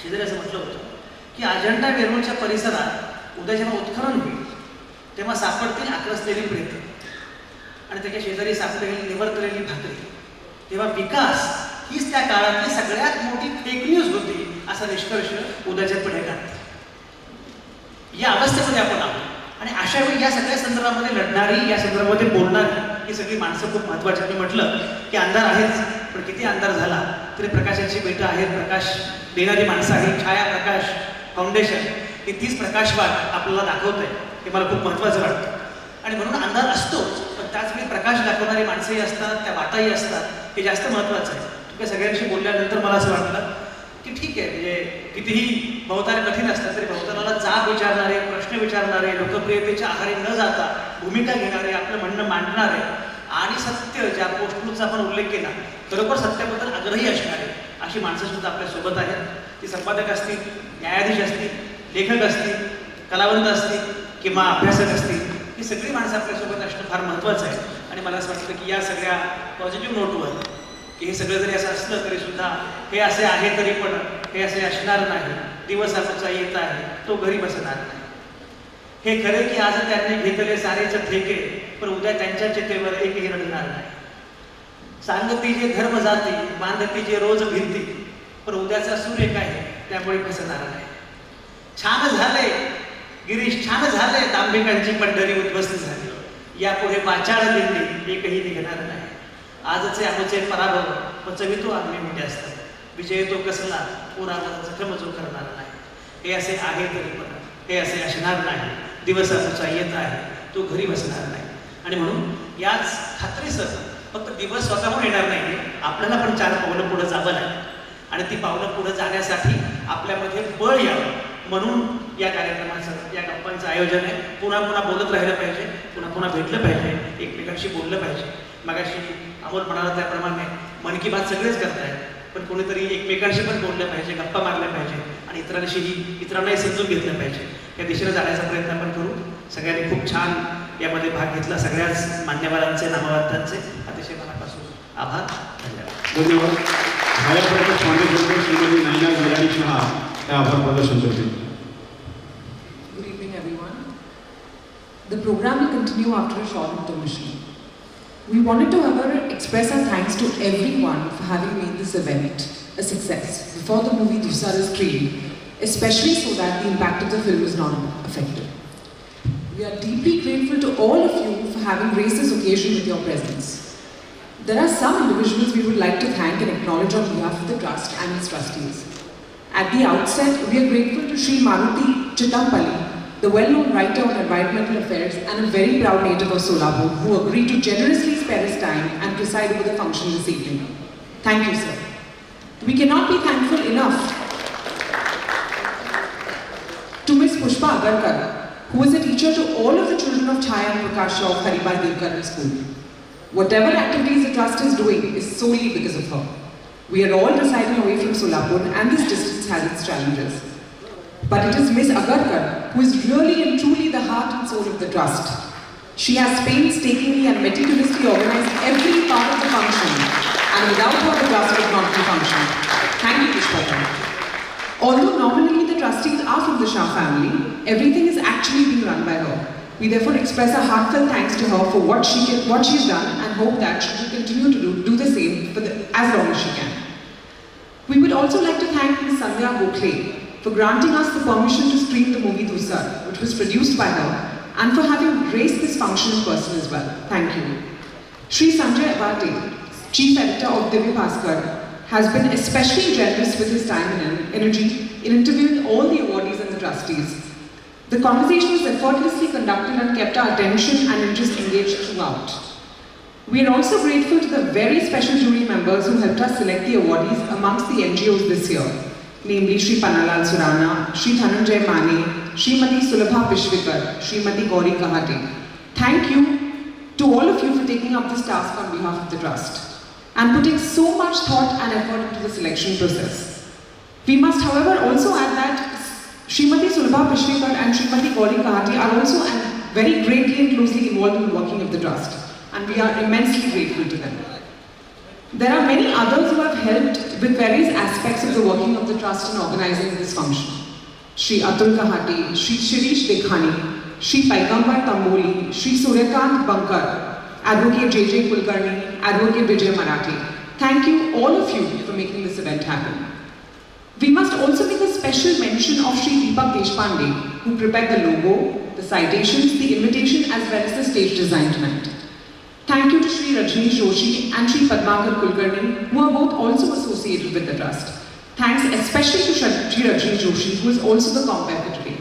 शेजारी असं म्हटलं होतं की अजंठा वेरूळच्या परिसरात उद्या जेव्हा उत्खनन होईल तेव्हा सापडतील आक्रसलेली प्रेत आणि त्याच्या शेजारी सापडेली निवर्तलेली भाकरी. तेव्हा विकास हीच त्या काळातली सगळ्यात मोठी फेक न्यूज होती असा निष्कर्ष उद्याच्या पुढे काढते. या अवस्थेमध्ये आपण आहोत आणि अशा वेळी या सगळ्या संदर्भामध्ये लढणारी, या संदर्भामध्ये बोलणारी ही सगळी माणसं खूप महत्त्वाची. मी म्हटलं की अंधार आहेच, पण किती अंधार झाला तरी प्रकाशाची बेटं आहेत, प्रकाश देणारी माणसं आहेत. छाया प्रकाश फाउंडेशन ही 30 प्रकाशवाद आपल्याला दाखवत आहे, हे मला खूप महत्त्वाचं वाटतं. आणि म्हणून अंधार असतोच, पण त्याचवेळी प्रकाश दाखवणारी माणसंही असतात, त्या वाटाही असतात, हे जास्त महत्त्वाचं आहे. तुमच्या सगळ्यांशी बोलल्यानंतर मला असं वाटलं की ठीक आहे, म्हणजे कितीही भवताल कठीण असतात तरी भवतालाला जाब विचारणारे, प्रश्न विचारणारे, लोकप्रियतेच्या आहारी न जाता भूमिका घेणारे, आपलं म्हणणं मांडणारे आणि सत्य, ज्या गोष्टींचा आपण उल्लेख केला, खरोखर सत्याबद्दल आग्रही असणारे अशी माणसं सुद्धा आपल्यासोबत आहेत. ती संपादक असतील, न्यायाधीश असतील, लेखक असतील, कलावंत असतील किंवा अभ्यासक असतील, ही सगळी माणसं आपल्यासोबत असणं फार महत्त्वाचं आहे. आणि मला असं वाटतं की या सगळ्या पॉझिटिव्ह नोटवर की हे सगळं जरी असं असलं तरी सुद्धा हे असे आहे तरी पण हे असे असणार नाही, दिवस आमचा येत आहे तो घरी बसणार नाही. हे खरे की आज त्यांनी घेतले सारेच ठेके, पण उद्या त्यांच्या चितेवर एकही रडणार नाही. सांगती जे धर्म जाती, बांधती जे रोज भिंती, पण उद्याचा सूर्य काय त्यामुळे फसणार नाही. छान झाले गिरीश, छान झाले, दांभिकांची पंढरी उद्ध्वस्त झाली, यापुढे पाचाळ दिंडी एकही निघणार नाही. आजचे आमचे पराभव पचवितो आम्ही मोठे असतात, विजय तो कसला पुरावर जखम जो करणार नाही. हे असे आहे तरी पण हे असे असणार नाही, दिवस आमचा येत आहे तो घरी बसणार नाही. आणि म्हणून याच खात्रीसह फक्त दिवस स्वतःहून येणार नाही, आपल्याला पण 4 पावलं पुढे जावं लागेल. आणि ती पावलं पुढे जाण्यासाठी आपल्यामध्ये बळ यावं म्हणून या कार्यक्रमाचं, या गप्पांचं आयोजन आहे. पुन्हा पुन्हा बोलत राहिलं पाहिजे, पुन्हा पुन्हा भेटलं पाहिजे, एकमेकांशी बोललं पाहिजे. मगाशी अमोल म्हणाला त्याप्रमाणे मन की बात सगळेच करतायत, पण कोणीतरी एकमेकांशी पण बोललं पाहिजे, गप्पा मारल्या पाहिजे आणि इतरांनाही समजून घेतलं पाहिजे. या दिशेने जाण्याचा प्रयत्न आपण करू. सगळ्यांनी खूप छान यामध्ये भाग घेतला, सगळ्याच मान्यवरांचे, नामवंतांचे अतिशय मनापासून आभार. धन्यवाद. छायाप्रकाश फाउंडेशनचे श्रीमती नैना गिराणी शहा त्या आभार प्रदर्शन करतील. Good evening, everyone. The program will continue after a short intermission. We wanted to, however, express our thanks to everyone for having made this event a success before the movie Dusar is screened, especially so that the impact of the film is not affected. We are deeply grateful to all of you for having graced this occasion with your presence. There are some individuals we would like to thank and acknowledge on behalf of the Trust and its trustees. At the outset, we are grateful to Sri Maruti Chittampalli, the well-known writer on environmental affairs and a very proud native of Solapur, who agreed to generously spare his time and preside over the function this evening. Thank you, sir. We cannot be thankful enough to Ms. Pushpa Agarkar, who is a teacher to all of the children of Chaya and Prakash of Haribhai Devkar School. Whatever activities the trust is doing is solely because of her. We are all residing away from Solapur and this distance has its challenges. But it is Ms. Agarkar who is really and truly the heart and soul of the trust. She has painstakingly and meticulously organized every part of the function, and without her the trust would not be functioning. Thank you, Pushpa. Although nominally the trustees are from the Shah family, everything is actually being run by her. We therefore express our heartfelt thanks to her for what she's done and hope that she will continue to do the same as long as she can. We would also like to thank Ms. Sandhya Gokhale for granting us the permission to stream the movie Dusar, which was produced by her, and for having graced this function in person as well. Thank you. Shri Sanjay Abate, Chief Editor of Divya Bhaskar, has been especially generous with his time and energy in interviewing all the awardees and the trustees. The conversation was effortlessly conducted and kept our attention and interest engaged throughout. We are also grateful to the very special jury members who helped us select the awardees amongst the NGOs this year, namely Shri Pannalal Surana, Shri Dhananjay Mane, Srimati Sulabha Pishwikar, Srimati Gauri Kahate. Thank you to all of you for taking up this task on behalf of the Trust and putting so much thought and effort into the selection process. We must, however, also add that Srimati Sulabha Pishwikar and Srimati Gauri Kahate are also very greatly and closely involved in the working of the Trust, and we are immensely grateful to them. There are many others who have helped with various aspects of the working of the Trust in organizing this function. Shri Atul Kahate, Shri Shirish Dekhani, Shri Paigambar Tamboli, Shri Suryakant Bankar, Advocate JJ Kulkarni, Advocate Vijay Marathi. Thank you, all of you, for making this event happen. We must also make a special mention of Shri Deepak Deshpande, who prepared the logo, the citations, the invitation, as well as the stage design tonight. Thank you to Shri Rajneesh Joshi and Shri Padmakar Kulkarni, who are both also associated with the Trust. Thanks especially to Shri Rajneesh Joshi, who is also the compere for today.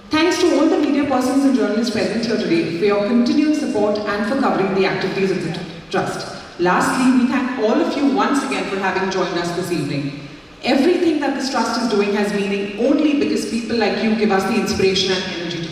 Thanks to all the media persons and journalists present here today for your continued support and for covering the activities of the Trust. Lastly, we thank all of you once again for having joined us this evening. Everything that this Trust is doing has meaning only because people like you give us the inspiration and energy